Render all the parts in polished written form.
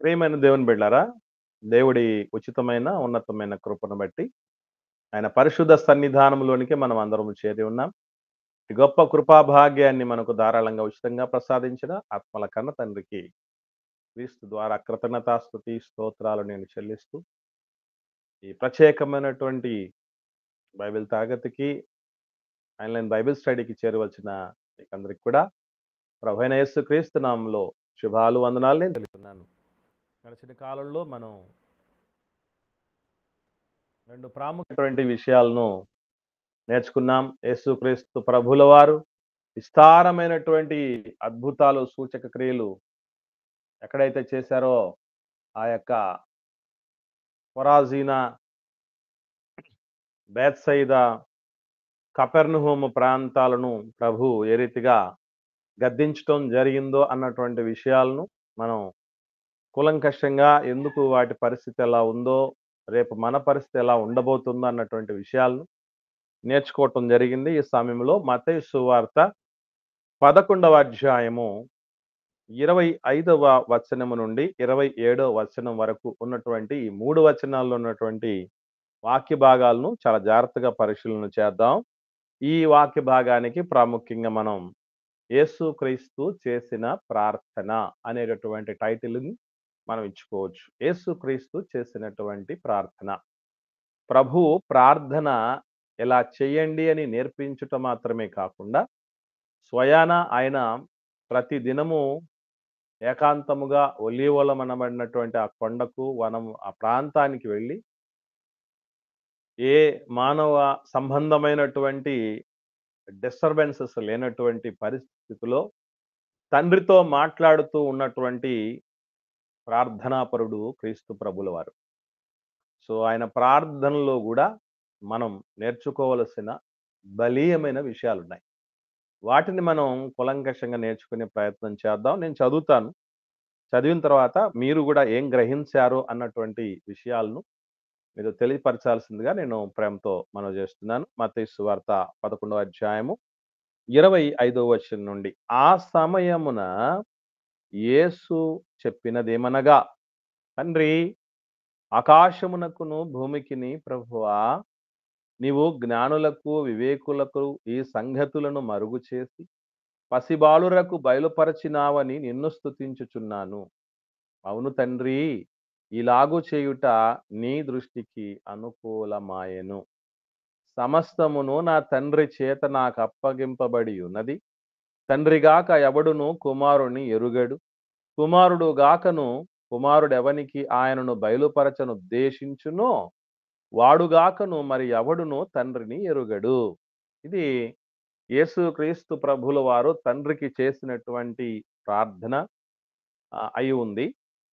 ప్రియమైన దేవుని బిడ్డారా, దేవుడి ఉచితమైన, ఉన్నతమైన కృపను బట్టి ఆయన పరిశుద్ధ సన్నిధానంలోనికి మనం అందరం చేరి ఉన్నాం. ఈ గొప్ప కృపా భాగ్యాన్ని మనకు ధారాళంగా ఉచితంగా ప్రసాదించిన ఆత్మల కన్న తండ్రికి క్రీస్తు ద్వారా కృతజ్ఞతాస్తుతి స్తోత్రాలు నేను చెల్లిస్తూ, ఈ ప్రత్యేకమైనటువంటి బైబిల్ తరగతికి, ఆన్లైన్ బైబిల్ స్టడీకి చేరవలసిన మీకందరికి కూడా ప్రభువైన యేసుక్రీస్తు నామములో శుభాలు, వందనాలు నేను తెలుపుతున్నాను. గడిచిన కాలంలో మనం రెండు ప్రాముఖ్యమైనటువంటి విషయాలను నేర్చుకున్నాం. యేసుక్రీస్తు ప్రభుల వారు విస్తారమైనటువంటి అద్భుతాలు, సూచక క్రియలు ఎక్కడైతే చేశారో ఆ యొక్క కొరాజీనా, బేత్సయిదా, కపెర్నహూము ప్రాంతాలను ప్రభు ఏ రీతిగా గద్దించటం జరిగిందో అన్నటువంటి విషయాలను మనం కూలంకషంగా, ఎందుకు వాటి పరిస్థితి ఎలా ఉందో, రేపు మన పరిస్థితి ఎలా ఉండబోతుందో అన్నటువంటి విషయాలను నేర్చుకోవటం జరిగింది. ఈ సమయంలో మత్తయి సువార్త 11వ అధ్యాయము 25వ వచనము నుండి 27వ వచనం వరకు ఉన్నటువంటి ఈ 3 వచనాల్లో ఉన్నటువంటి వాక్య భాగాలను చాలా జాగ్రత్తగా పరిశీలన చేద్దాం. ఈ వాక్య భాగానికి ప్రాముఖ్యంగా మనం యేసుక్రీస్తు చేసిన ప్రార్థన అనేటటువంటి టైటిల్ని మనం ఇచ్చుకోవచ్చు. యేసుక్రీస్తు చేసినటువంటి ప్రార్థన. ప్రభు ప్రార్థన ఎలా చేయండి అని నేర్పించుట మాత్రమే కాకుండా, స్వయాన ఆయన ప్రతి దినము ఏకాంతముగా ఒలీవలమనబడినటువంటి ఆ కొండకు, వనం, ఆ ప్రాంతానికి వెళ్ళి ఏ మానవ సంబంధమైనటువంటి డిస్టర్బెన్సెస్ లేనటువంటి పరిస్థితిలో తండ్రితో మాట్లాడుతూ ఉన్నటువంటి ప్రార్థనాపరుడు క్రీస్తు ప్రభుల వారు. సో ఆయన ప్రార్థనలో కూడా మనం నేర్చుకోవలసిన బలీయమైన విషయాలున్నాయి. వాటిని మనం కూలంకషంగా నేర్చుకునే ప్రయత్నం చేద్దాం. నేను చదువుతాను. చదివిన తర్వాత మీరు కూడా ఏం గ్రహించారో అన్నటువంటి విషయాలను మీరు తెలియపరచాల్సిందిగా నేను ప్రేమతో మనవి చేస్తున్నాను. మత్తయి సువార్త 11వ అధ్యాయము 25వ వచనం నుండి. ఆ సమయమున యేసు చెప్పినదేమనగా, తండ్రి, ఆకాశమునకును భూమికిని ప్రభువా, నీవు జ్ఞానులకు వివేకులకు ఈ సంగతులను మరుగు చేసి పసిబాలురకు బయలుపరచినావని నిన్ను స్తుతించుచున్నాను. అవును తండ్రి, ఇలాగు చేయుట నీ దృష్టికి అనుకూలమాయెను. సమస్తమును నా తండ్రి చేత నాకు అప్పగింపబడి ఉన్నది. తండ్రిగాక ఎవడును కుమారుని ఎరుగడు, కుమారుడు గాకను కుమారుడెవనికి ఆయనను బయలుపరచనుద్దేశించునో వాడుగాకను మరి ఎవడును తండ్రిని ఎరుగడు. ఇది యేసుక్రీస్తు ప్రభుల వారు తండ్రికి చేసినటువంటి ప్రార్థన అయి ఉంది.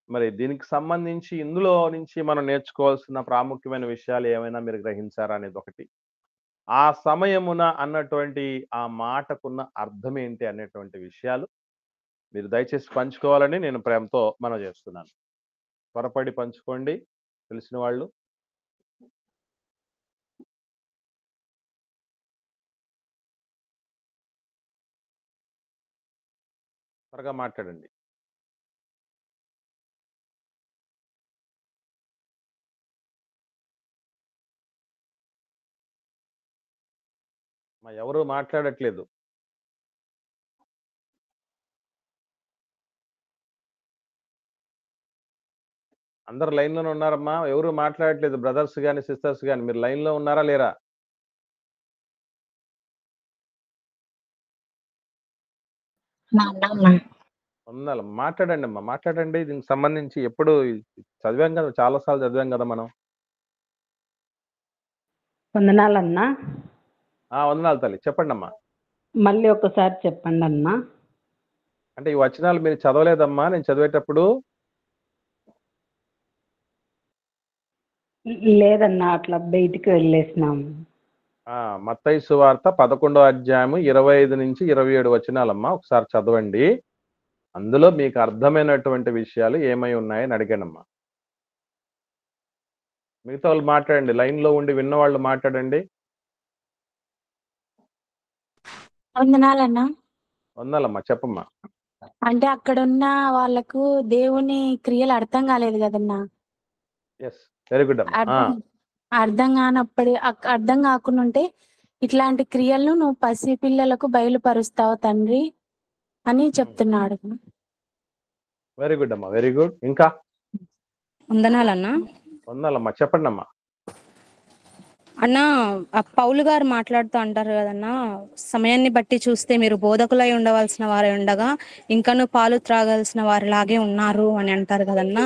మరి దీనికి సంబంధించి ఇందులో నుంచి మనం నేర్చుకోవాల్సిన ప్రాముఖ్యమైన విషయాలు ఏమైనా మీరు గ్రహించారా అనేది ఒకటి. ఆ సమయమున అన్నటువంటి ఆ మాటకున్న అర్థం ఏంటి అనేటువంటి విషయాలు మీరు దయచేసి పంచుకోవాలని నేను ప్రేమతో మనవి చేస్తున్నాను. త్వరపడి పంచుకోండి తెలిసిన వాళ్ళు. త్వరగా మాట్లాడండి. ఎవరు మాట్లాడట్లేదు. అందరు లైన్లోనే ఉన్నారమ్మా. ఎవరు మాట్లాడట్లేదు. బ్రదర్స్ కానీ సిస్టర్స్ కానీ మీరు లైన్లో ఉన్నారా లేరా? ఉండాలి. మాట్లాడండి అమ్మా, మాట్లాడండి. దీనికి సంబంధించి ఎప్పుడు చదివాం కదా, చాలా సార్లు చదివాం కదా మనం. వందనాలన్నా. వందనాలు తల్లి. చెప్పండి అమ్మా. మళ్ళీ ఒకసారి చెప్పండి అన్నా. అంటే ఈ వచనాలు మీరు చదవలేదమ్మా నేను చదివేటప్పుడు? లేదన్నా, అట్లా బయటికి వెళ్ళేసినాము. మత్తయి సువార్త 11వ అధ్యాయము 25 నుంచి 27 వచనాలమ్మా. ఒకసారి చదవండి. అందులో మీకు అర్థమైనటువంటి విషయాలు ఏమై ఉన్నాయని అడిగానమ్మా. మిగతా వాళ్ళు మాట్లాడండి. లైన్లో ఉండి విన్నవాళ్ళు మాట్లాడండి. వందనాలన్నా. వందనాలమ్మా. చెప్పమ్మా. అంటే అక్కడున్న వాళ్ళకు దేవుని క్రియలు అర్థం కాలేదు కదన్నా. ఎస్, వెరీ గుడ్ అమ్మా. అర్థం అర్థం కానప్పుడు అర్థం కాకుండా ఉంటే ఇట్లాంటి క్రియలను నువ్వు పసిపిల్లలకు బయలుపరుస్తావు తండ్రి అని చెప్తున్నాడు. వెరీ గుడ్ అమ్మా, వెరీ గుడ్. ఇంకా వందనాలన్నా. వందాలమ్మా, చెప్పండి అమ్మా. అన్న, పౌలు గారు మాట్లాడుతూ అంటారు కదన్నా, సమయాన్ని బట్టి చూస్తే మీరు బోధకులై ఉండవలసిన వారై ఉండగా ఇంకను పాలు త్రాగాల్సిన వారిలాగే ఉన్నారు అని అంటారు కదన్నా.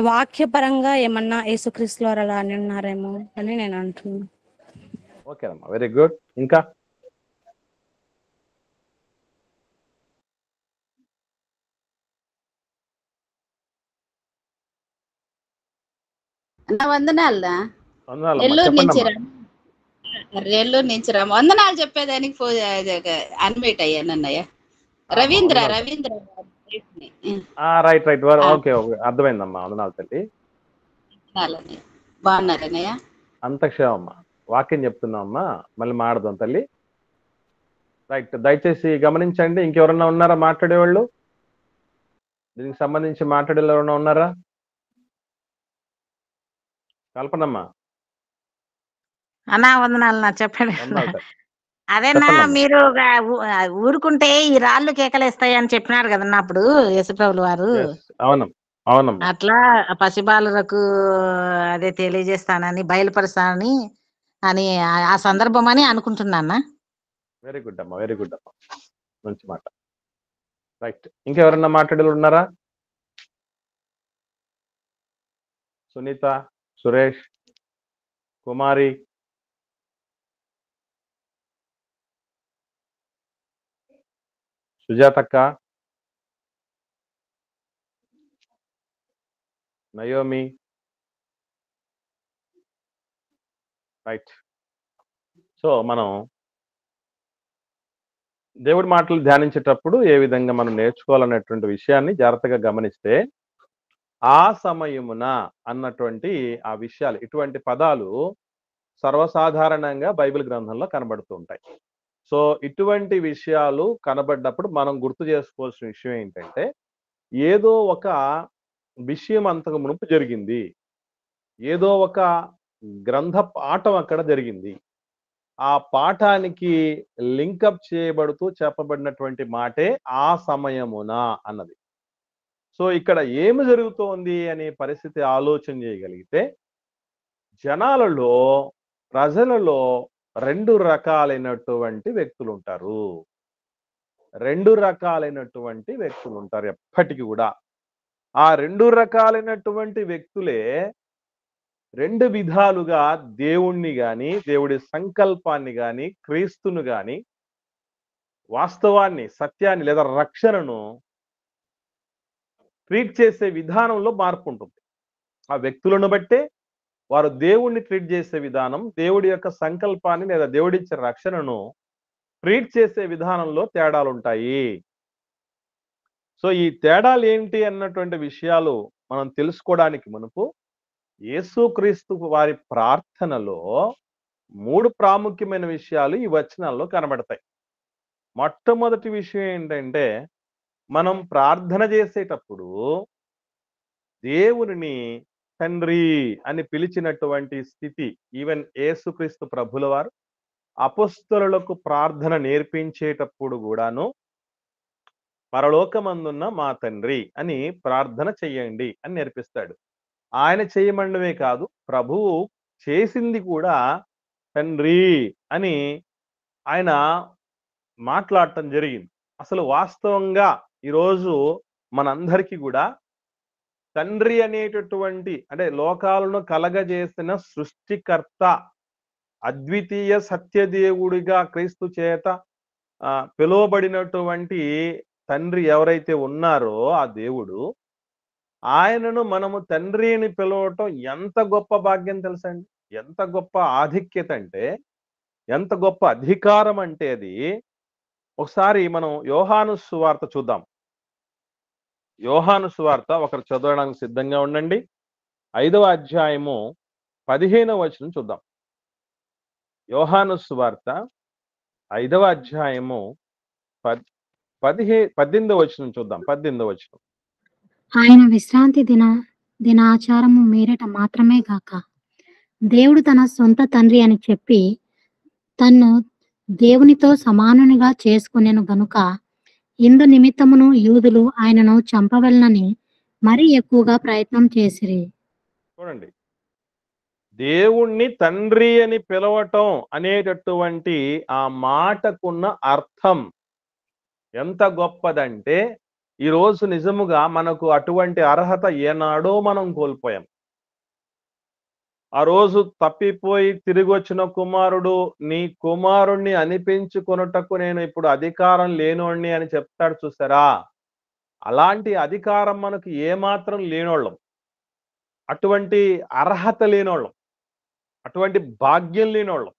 వాక్యపరంగా ఏమన్నా యేసుక్రీస్తు వారు అలా అని ఉన్నారేమో అని నేను అంటున్నాను. ఓకేనమ్మా, వెరీ గుడ్. ఇంకా వందనాలదా వందనాలమ్మా, నెల్లూరు నుంచి చెప్పండి అమ్మా. నెల్లూరు నుంచి రామ వందనాలు చెప్పేదానికి అన్మీట్ అయ్యానన్నయ్య. రవీంద్ర వందనాలు. Ravindra right right, okay okay, అర్థమైందమ్మా. వందనాలు తల్లి. వందనాలన్నయ్య. బాగున్నారన్నయ్య? అంత క్షేమమ్మా. వాక్యం చెప్తున్నామమ్మా, మళ్ళీ మాడదాం తల్లి. రైట్, దయచేసి గమనించండి. ఇంకెవరన్నా ఉన్నారా మాట్లాడేవాళ్ళు? దీనికి సంబంధించి మాట్లాడే ఎవరన్నా ఉన్నారా? కల్పనమ్మా. అన్నా వందనాలన్నా, చెప్పండి. వందనాలు తల్లి. అదేనా చెప్పండమ్మా. మీరు ఊరుకుంటే ఈ రాళ్ళు కేకలేస్తాయి అని చెప్పినారు కదన్నా అప్పుడు యేసుప్రభులు వారు. Yes, అవునమ్మా. అట్లా పసిబాలులకు అదే తెలియజేస్తానని బయలుపరుస్తానని అని ఆ సందర్భం అని అనుకుంటున్నా. వెరీ గుడ్ అమ్మా, వెరీ గుడ్ అమ్మా, మంచి మాట. రైట్, ఇంకెవరన్నా మాట్లాడే ఉన్నారా? సునీత, సురేష్, కుమారి, సుజాతక్క, నయోమి. రైట్. సో మనం దేవుడి మాటలు ధ్యానించేటప్పుడు ఏ విధంగా మనం నేర్చుకోవాలనేటువంటి విషయాన్ని జాగ్రత్తగా గమనిస్తే, ఆ సమయమున అన్నటువంటి ఆ విషయాలు, ఇటువంటి పదాలు సర్వసాధారణంగా బైబిల్ గ్రంథంలో కనబడుతూ ఉంటాయి. సో ఇటువంటి విషయాలు కనబడ్డప్పుడు మనం గుర్తు చేసుకోవాల్సిన విషయం ఏంటంటే, ఏదో ఒక విషయం అంతకు మునుపు జరిగింది, ఏదో ఒక గ్రంథ పాఠం అక్కడ జరిగింది. ఆ పాఠానికి లింకప్ చేయబడుతూ చెప్పబడినటువంటి మాటే ఆ సమయమున అన్నది. సో ఇక్కడ ఏమి జరుగుతోంది అనే పరిస్థితి ఆలోచన చేయగలిగితే, జనాలలో, ప్రజలలో రెండు రకాలైనటువంటి వ్యక్తులు ఉంటారు. రెండు రకాలైనటువంటి వ్యక్తులు ఉంటారు ఎప్పటికీ కూడా. ఆ రెండు రకాలైనటువంటి వ్యక్తులే రెండు విధాలుగా దేవుణ్ణి గాని, దేవుడి సంకల్పాన్ని గాని, క్రీస్తును గాని, వాస్తవాన్ని, సత్యాన్ని లేదా రక్షణను ట్రీట్ చేసే విధానంలో మార్పు ఉంటుంది. ఆ వ్యక్తులను బట్టే వారు దేవుణ్ణి ట్రీట్ చేసే విధానం, దేవుడి యొక్క సంకల్పాన్ని లేదా దేవుడిచ్చే రక్షణను ట్రీట్ చేసే విధానంలో తేడాలు ఉంటాయి. సో ఈ తేడాలు ఏంటి అన్నటువంటి విషయాలు మనం తెలుసుకోవడానికి మునుపు, యేసుక్రీస్తు వారి ప్రార్థనలో 3 ప్రాముఖ్యమైన విషయాలు ఈ వచనాల్లో కనబడతాయి. మొట్టమొదటి విషయం ఏంటంటే, మనం ప్రార్థన చేసేటప్పుడు దేవునిని తండ్రి అని పిలిచినటువంటి స్థితి, ఈవెన్ యేసుక్రీస్తు ప్రభుల వారు అపొస్తలులకు ప్రార్థన నేర్పించేటప్పుడు కూడాను పరలోకమందున్న మా తండ్రి అని ప్రార్థన చెయ్యండి అని నేర్పిస్తాడు. ఆయన చేయమండమే కాదు, ప్రభువు చేసింది కూడా తండ్రి అని ఆయన మాట్లాడటం జరిగింది. అసలు వాస్తవంగా ఈరోజు మనందరికీ కూడా తండ్రి అనేటటువంటి, అంటే లోకాలను కలగజేసిన సృష్టికర్త, అద్వితీయ సత్యదేవుడిగా క్రీస్తు చేత పిలువబడినటువంటి తండ్రి ఎవరైతే ఉన్నారో ఆ దేవుడు, ఆయనను మనము తండ్రి అని పిలవటం ఎంత గొప్ప భాగ్యం తెలుసండి. ఎంత గొప్ప ఆధిక్యత అంటే, ఎంత గొప్ప అధికారం అంటే అది. ఒకసారి మనం యోహాను సువార్త చూద్దాం. యోహాను సువార్త ఒకరు చదవడానికి సిద్ధంగా ఉండండి. 5వ అధ్యాయము 15వ వచనం చూద్దాం. యోహాను సువార్త 5వ అధ్యాయము 18వ వచనం చూద్దాం. 18వ వచనం. ఆయన విశ్రాంతి దినాచారము మీరట మాత్రమే గాక దేవుడు తన సొంత తండ్రి అని చెప్పి తన్ను దేవునితో సమానునిగా చేసుకునేను గనుక ఇందు నిమిత్తమును యూదులు ఆయనను చంపవలనని మరీ ఎక్కువగా ప్రయత్నం చేసిరి. చూడండి, దేవుణ్ణి తండ్రి అని పిలవటం అనేటటువంటి ఆ మాటకున్న అర్థం ఎంత గొప్పదంటే, ఈరోజు నిజముగా మనకు అటువంటి అర్హత ఏనాడో మనం కోల్పోయాం. ఆ రోజు తప్పిపోయి తిరిగి వచ్చిన కుమారుడు నీ కుమారుణ్ణి అనిపించుకొనుటకు నేను ఇప్పుడు అధికారం లేనోణ్ణి అని చెప్తాడు చూసారా. అలాంటి అధికారం మనకు ఏమాత్రం లేనోళ్ళం, అటువంటి అర్హత లేనోళ్ళం, అటువంటి భాగ్యం లేనోళ్ళం.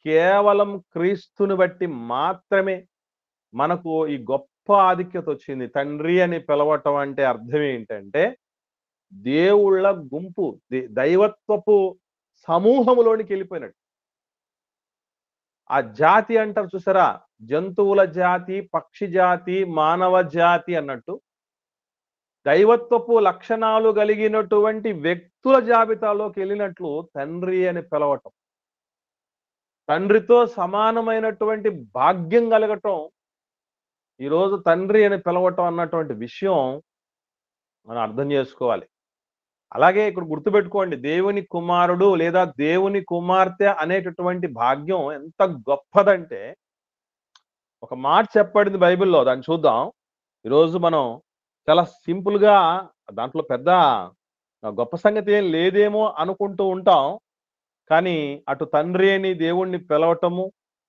కేవలం క్రీస్తుని బట్టి మాత్రమే మనకు ఈ గొప్ప ఆధిక్యత వచ్చింది. తండ్రి అని పిలవటం అంటే అర్థం ఏంటంటే దేవుళ్ళ గుంపు, దైవత్వపు సమూహములోనికి వెళ్ళిపోయినట్టు. ఆ జాతి అంటారు చూసారా, జంతువుల జాతి, పక్షి జాతి, మానవ జాతి అన్నట్టు దైవత్వపు లక్షణాలు కలిగినటువంటి వ్యక్తుల జాబితాలోకి వెళ్ళినట్లు తండ్రి అని పిలవటం, తండ్రితో సమానమైనటువంటి భాగ్యం కలగటం, ఈరోజు తండ్రి అని పిలవటం అన్నటువంటి విషయం మనం అర్థం చేసుకోవాలి. అలాగే ఇక్కడ గుర్తుపెట్టుకోండి, దేవుని కుమారుడు లేదా దేవుని కుమార్తె అనేటటువంటి భాగ్యం ఎంత గొప్పదంటే, ఒక మాట చెప్పబడింది బైబిల్లో, దాన్ని చూద్దాం. ఈరోజు మనం చాలా సింపుల్ గా, దాంట్లో పెద్ద గొప్ప సంగతి ఏం లేదేమో అనుకుంటూ ఉంటాం. కానీ అటు తండ్రి అని దేవుణ్ణి పిలవటము,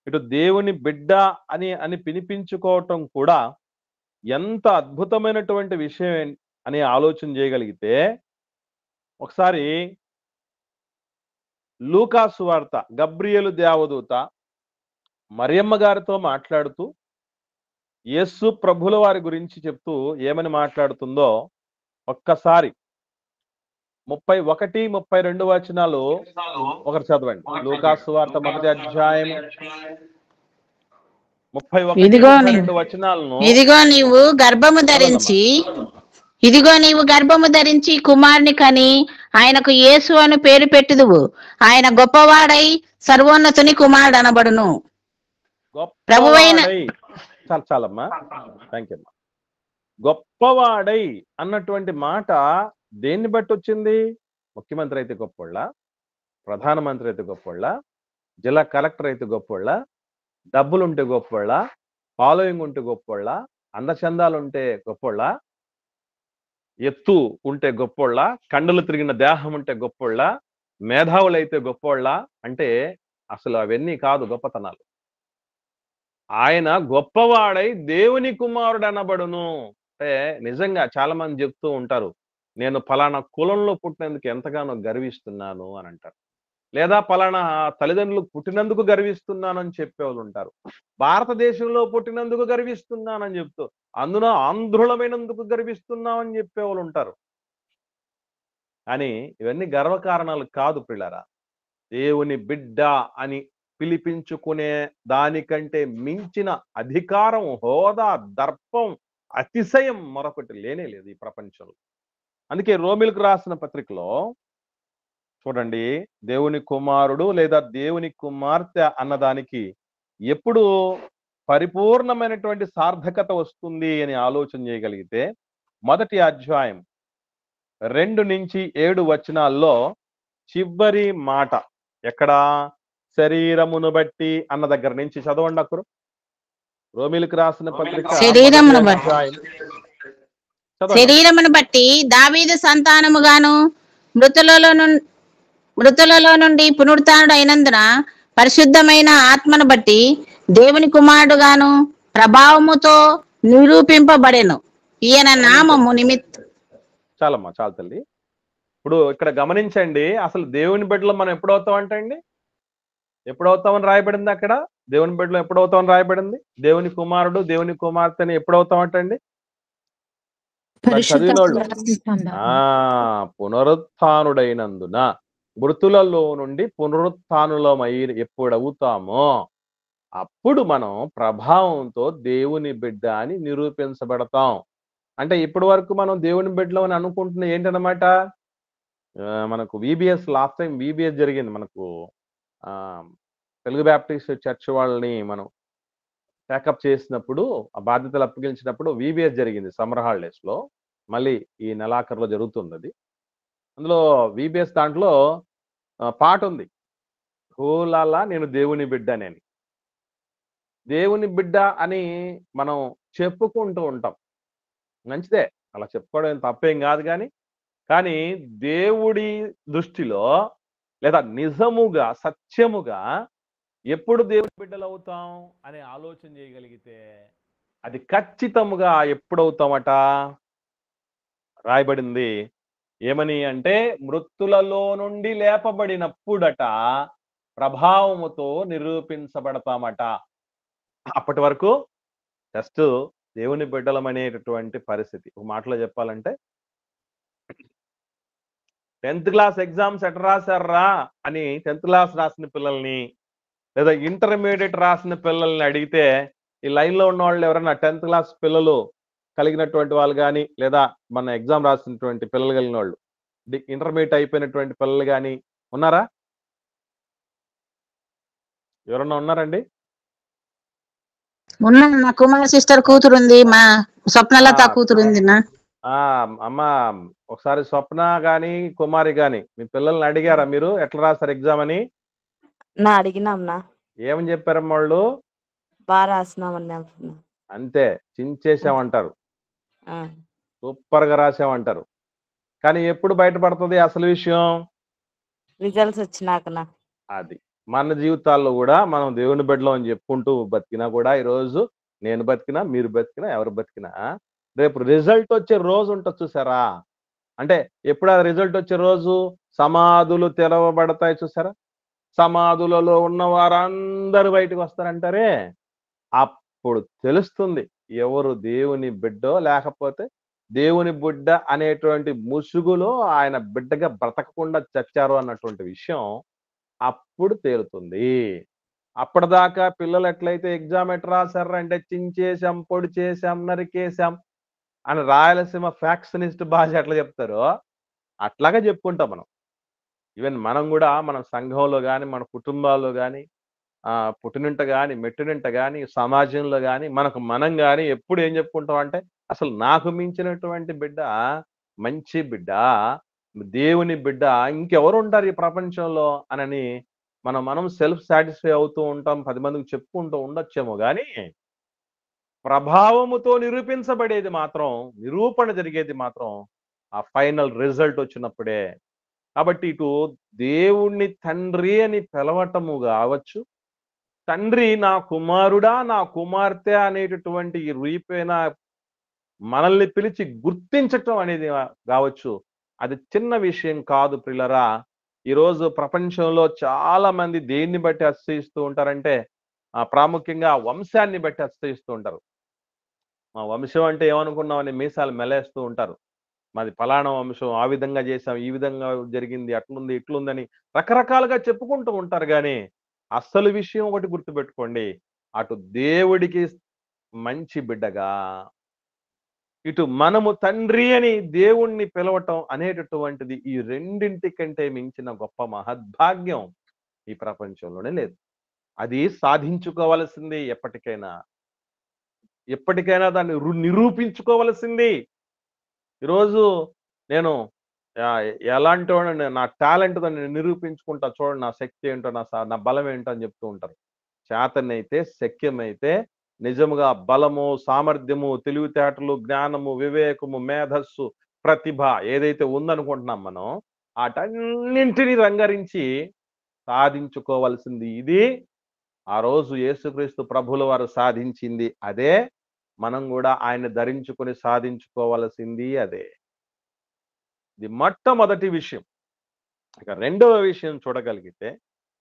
ఇటు దేవుని బిడ్డ అని పిలిపించుకోవటం కూడా ఎంత అద్భుతమైనటువంటి విషయం అని ఆలోచన చేయగలిగితే, ఒకసారి లూకా సువార్త, గబ్రియేలు దేవదూత మరియమ్మ గారితో మాట్లాడుతూ యేసు ప్రభుల వారి గురించి చెప్తూ ఏమని మాట్లాడుతుందో ఒక్కసారి 31, 32 వచనాలు ఒకరు చదవండి. లూకా సువార్త 1వ అధ్యాయం 31, 32 వచనాలను. ఇదిగో నీవు గర్భము ధరించి కుమారుని కని ఆయనకు యేసు అని పేరు పెట్టుదువు. ఆయన గొప్పవాడై సర్వోన్నతుని కుమారుడు అనబడును. ప్రభువైన చాలమ్మా, థ్యాంక్ యూ అమ్మా. గొప్పవాడై అన్నటువంటి మాట దేన్ని బట్టి వచ్చింది? ముఖ్యమంత్రి అయితే గొప్పోళ్ళ, ప్రధానమంత్రి అయితే గొప్పోళ్ళ, జిల్లా కలెక్టర్ అయితే గొప్పోళ్ళ, డబ్బులుంటే గొప్పోళ్ళ, ఫాలోయింగ్ ఉంటే గొప్పోళ్ళ, అందచందాలు ఉంటే గొప్పోళ్ళ, ఎత్తు ఉంటే గొప్పోళ్ళ, కండలు తిరిగిన దేహం ఉంటే గొప్పోళ్ళ, మేధావులైతే గొప్పోళ్ళ అంటే అసలు అవన్నీ కాదు గొప్పతనాలు. ఆయన గొప్పవాడై దేవుని కుమారుడు అనబడును అంటే, నిజంగా చాలా మంది చెప్తూ ఉంటారు, నేను ఫలానా కులంలో పుట్టినందుకు ఎంతగానో గర్విస్తున్నాను అని అంటారు, లేదా ఫలానా తల్లిదండ్రులు పుట్టినందుకు గర్విస్తున్నాను అని చెప్పేవాళ్ళు ఉంటారు, భారతదేశంలో పుట్టినందుకు గర్విస్తున్నానని చెప్తూ అందున ఆంధ్రులమైనందుకు గర్విస్తున్నామని చెప్పేవాళ్ళు ఉంటారు. కానీ ఇవన్నీ గర్వకారణాలు కాదు పిల్లరా. దేవుని బిడ్డ అని పిలిపించుకునే దానికంటే మించిన అధికారం, హోదా, దర్పం, అతిశయం మరొకటి లేనే లేదు ఈ ప్రపంచంలో. అందుకే రోమిలకు రాసిన పత్రికలో చూడండి, దేవుని కుమారుడు లేదా దేవుని కుమార్తె అన్నదానికి ఎప్పుడు పరిపూర్ణమైనటువంటి సార్థకత వస్తుంది అని ఆలోచన చేయగలిగితే, 1వ అధ్యాయం 2 నుంచి 7 వచనాల్లో చివరి మాట ఎక్కడ? శరీరమును బట్టి అన్న దగ్గర నుంచి చదవండి. అక్కడ రోమిలకు రాసిన పత్రిక శరీరమును బట్టి దావీదు సంతానముగాను మృతులలో నుండి పునరుత్థానుడు అయినందున పరిశుద్ధమైన ఆత్మను బట్టి దేవుని కుమారుడుగాను ప్రభావముతో నిరూపింపబడెను. ఈయన నామము నిమిత్తం. చాలమ్మా, చాలు తల్లి. ఇప్పుడు ఇక్కడ గమనించండి, అసలు దేవుని బిడ్డలో మనం ఎప్పుడవుతామంటండి? ఎప్పుడవుతామని రాయబడింది అక్కడ? దేవుని బిడ్డలో ఎప్పుడవుతామని రాయబడింది? దేవుని కుమారుడు, దేవుని కుమార్తెని ఎప్పుడవుతామంటండి? చదివినోళ్ళు పునరుత్థానుడైనందున, మృతులలో నుండి పునరుత్థానులమై ఎప్పుడవుతామో అప్పుడు మనం ప్రభావంతో దేవుని బిడ్డ అని నిరూపించబడతాం. అంటే ఇప్పటి వరకు మనం దేవుని బిడ్డలు అని అనుకుంటున్న ఏంటన్నమాట, మనకు విబిఎస్ లాస్ట్ టైం విబిఎస్ జరిగింది మనకు. ఆ, తెలుగు బ్యాప్టిస్ట్ చర్చ్ వాళ్ళని మనం ప్యాకప్ చేసినప్పుడు, ఆ బాధ్యతలు అప్పగించినప్పుడు విబిఎస్ జరిగింది సమ్మర్ హాలిడేస్ లో. మళ్ళీ ఈ నెలాఖరులో జరుగుతుంది అది. అందులో విబిఎస్ దాంట్లో పాట ఉంది, హోలాలా నేను దేవుని బిడ్డని. దేవుని బిడ్డ అని మనం చెప్పుకుంటూ ఉంటాం, మంచిదే, అలా చెప్పుకోవడం ఏం తప్పేం కాదు. కానీ దేవుడి దృష్టిలో లేదా నిజముగా సత్యముగా ఎప్పుడు దేవుని బిడ్డలు అవుతాం అనే ఆలోచన చేయగలిగితే అది ఖచ్చితముగా ఎప్పుడవుతామట, రాయబడింది ఏమని అంటే, మృతులలో నుండి లేపబడినప్పుడట ప్రభావముతో నిరూపించబడతామట. అప్పటి వరకు జస్ట్ దేవుని బిడ్డలం అనేటటువంటి పరిస్థితి. ఒక మాటలో చెప్పాలంటే 10th క్లాస్ ఎగ్జామ్స్ ఎట్లా రాశారా అని 10th క్లాస్ రాసిన పిల్లల్ని లేదా ఇంటర్మీడియట్ రాసిన పిల్లల్ని అడిగితే, ఈ లైన్ లో ఉన్న వాళ్ళు ఎవరైనా 10th క్లాస్ పిల్లలు కలిగినటువంటి వాళ్ళు కానీ, లేదా మన ఎగ్జామ్ రాసినటువంటి పిల్లలు కలిగిన వాళ్ళు, ఇంటర్మీడియట్ అయిపోయినటువంటి పిల్లలు కానీ ఉన్నారా? ఎవరన్నా ఉన్నారండి? ఉన్నా కుమార్ సిస్టర్ కూతురు ఉంది, మా స్వప్నలత కూతురు ఉంది నా. అమ్మ, ఒకసారి స్వప్న గాని కుమారి గాని మీ పిల్లల్ని అడిగారా మీరు ఎట్లా రాశారు ఎగ్జామ్ అని? నా అడిగినాంనా, ఏమని చెప్పారమ్మా వాళ్ళు? బాగా రాసినామన్నా. అంతే, చించేసామంటారు, సూపర్ గా రాసామంటారు. కానీ ఎప్పుడు బయటపడుతుంది అసలు విషయం? రిజల్ట్స్ వచ్చినాకనా. అది మన జీవితాల్లో కూడా మనం దేవుని బిడ్డలో అని చెప్పుకుంటూ బతికినా కూడా, ఈరోజు నేను బతికినా, మీరు బతికినా, ఎవరు బతికినా, రేపు రిజల్ట్ వచ్చే రోజు ఉంటుంది చూసారా? అంటే ఎప్పుడు ఆ రిజల్ట్ వచ్చే రోజు? సమాధులు తెరవబడతాయి చూసారా? సమాధులలో ఉన్న వారందరూ బయటకు వస్తారంటారే, అప్పుడు తెలుస్తుంది ఎవరు దేవుని బిడ్డో, లేకపోతే దేవుని బిడ్డ అనేటువంటి ముసుగులో ఆయన బిడ్డగా బ్రతకకుండా చచ్చారు అన్నటువంటి విషయం అప్పుడు తేలుతుంది. అప్పటిదాకా పిల్లలు ఎట్లయితే ఎగ్జామ్ ఎట్లా రాశారు అంటే, చించేసాం, పొడి చేసాం, నరికేసాం అని రాయలసీమ ఫ్యాక్షనిస్ట్ భాష ఎట్లా చెప్తారో అట్లాగా చెప్పుకుంటాం మనం. ఈవెన్ మనం కూడా మన సంఘంలో కానీ, మన కుటుంబాల్లో కానీ, పుట్టినింట కానీ, మెట్టినింట కానీ, సమాజంలో కానీ, మనకు మనం కానీ ఎప్పుడు ఏం చెప్పుకుంటాం అంటే, అసలు నాకు మించినటువంటి బిడ్డ, మంచి బిడ్డ, దేవుని బిడ్డ ఇంకెవరు ఉంటారు ఈ ప్రపంచంలో అని మనం సెల్ఫ్ సాటిస్ఫై అవుతూ ఉంటాం, 10 మందికి చెప్పుకుంటూ ఉండొచ్చేమో. కానీ ప్రభావముతో నిరూపించబడేది మాత్రం, నిరూపణ జరిగేది మాత్రం ఆ ఫైనల్ రిజల్ట్ వచ్చినప్పుడే. కాబట్టి ఇటు దేవుణ్ణి తండ్రి అని పిలవటము కావచ్చు, తండ్రి నా కుమారుడా, నా కుమార్తె అనేటటువంటి ఈ రీపైన మనల్ని పిలిచి గుర్తించటం అనేది కావచ్చు, అది చిన్న విషయం కాదు ప్రియులరా. ఈరోజు ప్రపంచంలో చాలా మంది దేన్ని బట్టి అతిశయిస్తూ ఉంటారంటే, ప్రాముఖ్యంగా వంశాన్ని బట్టి అతిశయిస్తూ ఉంటారు. మా వంశం అంటే ఏమనుకున్నామని మీసాలు మెలేస్తూ ఉంటారు. మాది ఫలానా వంశం, ఆ విధంగా చేసాం, ఈ విధంగా జరిగింది, అట్లుంది ఇట్లుందని రకరకాలుగా చెప్పుకుంటూ ఉంటారు. కానీ అసలు విషయం ఒకటి గుర్తుపెట్టుకోండి, అటు దేవుడికి మంచి బిడ్డగా, ఇటు మనము తండ్రి అని దేవుణ్ణి పిలవటం అనేటటువంటిది ఈ రెండింటి కంటే మించిన గొప్ప మహద్భాగ్యం ఈ ప్రపంచంలోనే లేదు. అది సాధించుకోవలసింది ఎప్పటికైనా దాన్ని నిరూపించుకోవలసింది. ఈరోజు నేను ఎలాంటి వాడిని, నా టాలెంట్ దాన్ని నిరూపించుకుంటా, చూడండి నా శక్తి ఏంటో, నా బలం ఏంటో అని చెప్తూ ఉంటారు. చేతనైతే, శక్యమైతే నిజముగా బలము, సామర్థ్యము, తెలివితేటలు, జ్ఞానము, వివేకము, మేధస్సు, ప్రతిభ ఏదైతే ఉందనుకుంటున్నాం మనం, వాటన్నింటినీ రంగరించి సాధించుకోవలసింది ఇది. ఆ రోజు యేసుక్రీస్తు ప్రభుల వారు సాధించింది అదే, మనం కూడా ఆయన ధరించుకొని సాధించుకోవలసింది అదే. ఇది మొట్టమొదటి విషయం. ఇక రెండవ విషయం చూడగలిగితే,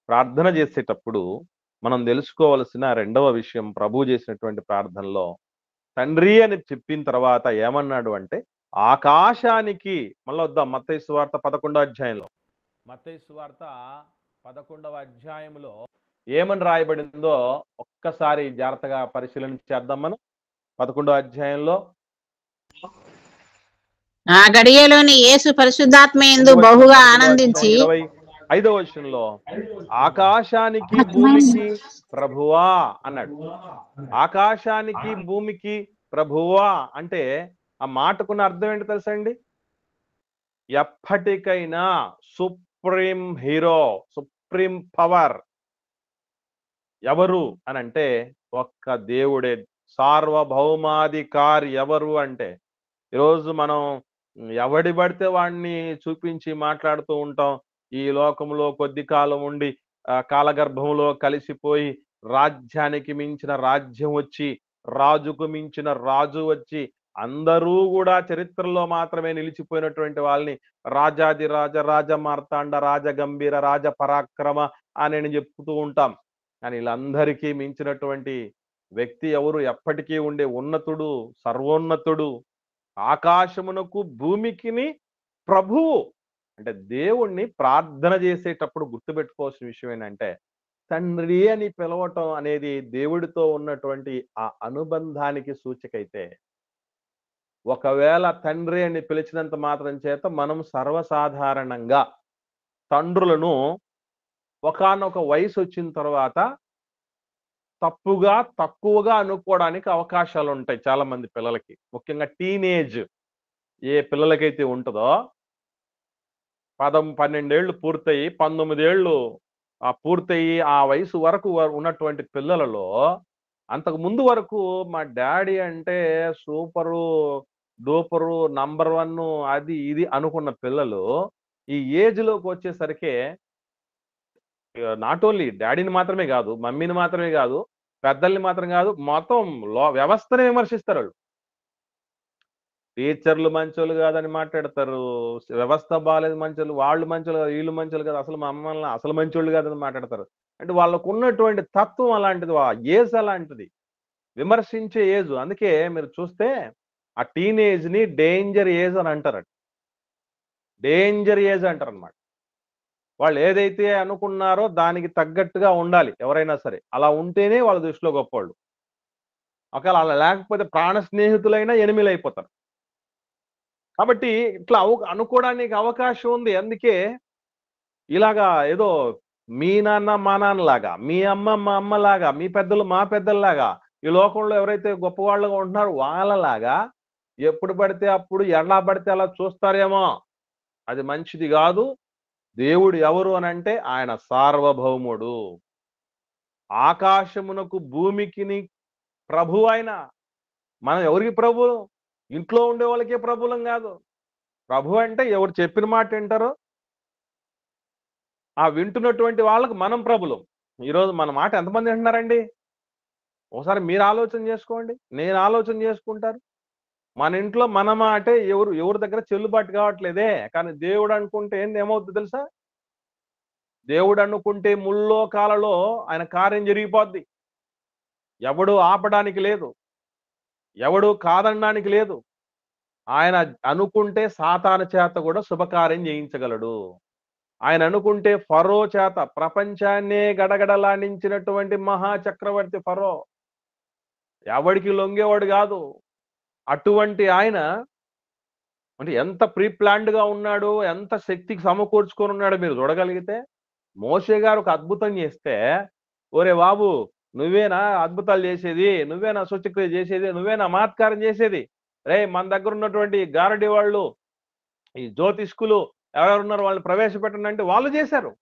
ప్రార్థన చేసేటప్పుడు మనం తెలుసుకోవలసిన రెండవ విషయం, ప్రభు చేసినటువంటి ప్రార్థనలో తండ్రి అని చెప్పిన తర్వాత ఏమన్నాడు అంటే, ఆకాశానికి, మళ్ళీ వద్దాం మత్తయి సువార్త 11వ అధ్యాయంలో, మత్తయి సువార్త 11వ అధ్యాయంలో ఏమని రాయబడిందో ఒక్కసారి జాగ్రత్తగా పరిశీలన చేద్దాం. మనం 11వ అధ్యాయంలో ఆ గడియలోని యేసు పరిశుద్ధాత్మయందు బహుగా ఆనందించి 25వ వచనంలో ఆకాశానికి భూమికి ప్రభువా అన్నాడు. ఆకాశానికి భూమికి ప్రభువా అంటే ఆ మాటకున్న అర్థం ఏంటి తెలుసా అండి? ఎప్పటికైనా సుప్రీం హీరో, సుప్రీం పవర్ ఎవరు అని అంటే ఒక్క దేవుడే. సార్వభౌమాధికారి ఎవరు అంటే ఈరోజు మనం ఎవడి పడితే వాడిని చూపించి మాట్లాడుతూ ఉంటాం. ఈ లోకంలో కొద్ది కాలం ఉండి కాలగర్భంలో కలిసిపోయి రాజ్యానికి మించిన రాజ్యం వచ్చి, రాజుకు మించిన రాజు వచ్చి, అందరూ కూడా చరిత్రలో మాత్రమే నిలిచిపోయినటువంటి వాళ్ళని రాజాది రాజ, రాజ మార్తాండ, రాజ గంభీర, రాజ పరాక్రమ అని చెప్తూ ఉంటాం. కానీ వీళ్ళందరికీ మించినటువంటి వ్యక్తి ఎవరు? ఎప్పటికీ ఉండే ఉన్నతుడు, సర్వోన్నతుడు, ఆకాశమునకు భూమికిని ప్రభువు. అంటే దేవుణ్ణి ప్రార్థన చేసేటప్పుడు గుర్తుపెట్టుకోవాల్సిన విషయం ఏంటంటే తండ్రి అని పిలవటం అనేది దేవుడితో ఉన్నటువంటి ఆ అనుబంధానికి సూచికైతే, ఒకవేళ తండ్రి అని పిలిచినంత మాత్రం చేత మనం సర్వసాధారణంగా తండ్రులను ఒకానొక వయసు వచ్చిన తర్వాత తక్కువగా అనుకోవడానికి అవకాశాలు ఉంటాయి చాలా మంది పిల్లలకి. ముఖ్యంగా టీనేజ్ ఏ పిల్లలకైతే ఉంటుందో 12 ఏళ్ళు పూర్తయి 19 ఏళ్ళు పూర్తయి ఆ వయసు వరకు ఉన్నటువంటి పిల్లలలో అంతకు ముందు వరకు మా డాడీ అంటే సూపరు డూపరు నంబర్ 1 అది ఇది అనుకున్న పిల్లలు ఈ ఏజ్ లోకి వచ్చేసరికి నాట్ ఓన్లీ డాడీని మాత్రమే కాదు, మమ్మీని మాత్రమే కాదు, పెద్దల్ని మాత్రం కాదు, మొత్తం వ్యవస్థని విమర్శిస్తారు వాళ్ళు. టీచర్లు మంచోళ్ళు కాదని మాట్లాడతారు, వ్యవస్థ బాగాలేదు మంచోళ్ళు, వాళ్ళు మంచోళ్ళు కాదు, వీళ్ళు మంచోళ్ళు కాదు, అసలు మా అమ్మల్ని అసలు మంచోళ్ళు కాదని మాట్లాడతారు. అంటే వాళ్ళకు ఉన్నటువంటి తత్వం అలాంటిది, ఆ ఏజ్ అలాంటిది, విమర్శించే ఏజ్. అందుకే మీరు చూస్తే ఆ టీనేజ్ ని డేంజర్ ఏజ్ అని అంటారు. డేంజర్ ఏజ్ అంటారు అనమాట. వాళ్ళు ఏదైతే అనుకున్నారో దానికి తగ్గట్టుగా ఉండాలి ఎవరైనా సరే. అలా ఉంటేనే వాళ్ళ దృష్టిలో గొప్పవాళ్ళు. ఒకవేళ అలా లేకపోతే ప్రాణ స్నేహితులైనా ఎనిమిలు అయిపోతారు. కాబట్టి ఇట్లా అనుకోవడానికి అవకాశం ఉంది. అందుకే ఇలాగా ఏదో మీ నాన్న మా నాన్నలాగా, మీ అమ్మ మా అమ్మలాగా, మీ పెద్దలు మా పెద్దల్లాగా, ఈ లోకంలో ఎవరైతే గొప్పవాళ్ళుగా ఉంటున్నారో వాళ్ళలాగా ఎప్పుడు పడితే అప్పుడు ఎలా పడితే అలా చూస్తారేమో. అది మంచిది కాదు. దేవుడు ఎవరు అని అంటే ఆయన సార్వభౌముడు, ఆకాశమునకు భూమికిని ప్రభు. ఆయన మనం ఎవరికి ప్రభు? ఇంట్లో ఉండే వాళ్ళకే ప్రభులం కాదు. ప్రభు అంటే ఎవరు చెప్పిన మాట వింటారో ఆ వింటున్నటువంటి వాళ్ళకు మనం ప్రభులం. ఈరోజు మన మాట ఎంతమంది వింటున్నారండి? ఒకసారి మీరు ఆలోచన చేసుకోండి, నేను ఆలోచన చేసుకుంటారు. మన ఇంట్లో మన మాటే ఎవరి దగ్గర చెల్లుబాటు కావట్లేదే. కానీ దేవుడు అనుకుంటే ఏమవుతుంది తెలుసా? దేవుడు అనుకుంటే ముల్లోకాలలో ఆయన కార్యం జరిగిపోద్ది. ఎవడు ఆపడానికి లేదు, ఎవడు కాదనడానికి లేదు. ఆయన అనుకుంటే సాతాను చేత కూడా శుభకార్యం చేయించగలడు. ఆయన అనుకుంటే ఫరో చేత ప్రపంచాన్నే గడగడలాడించినటువంటి మహాచక్రవర్తి ఫరో ఎవడికి లొంగేవాడు కాదు. అటువంటి ఆయన అంటే ఎంత ప్రీ ప్లాన్డ్ గా ఉన్నాడు, ఎంత శక్తికి సమకూర్చుకొని ఉన్నాడు మీరు చూడగలిగితే. మోషే గారు ఒక అద్భుతం చేస్తే, ఒరే బాబు నువ్వేనా అద్భుతాలు చేసేది, నువ్వేనా సూచక్రియ చేసేది, నువ్వేనా మహత్కారం చేసేది, రే మన దగ్గర ఉన్నటువంటి గారడి వాళ్ళు, ఈ జ్యోతిష్కులు ఎవరెవరున్నారు వాళ్ళని ప్రవేశపెట్టండి అంటే వాళ్ళు చేశారు.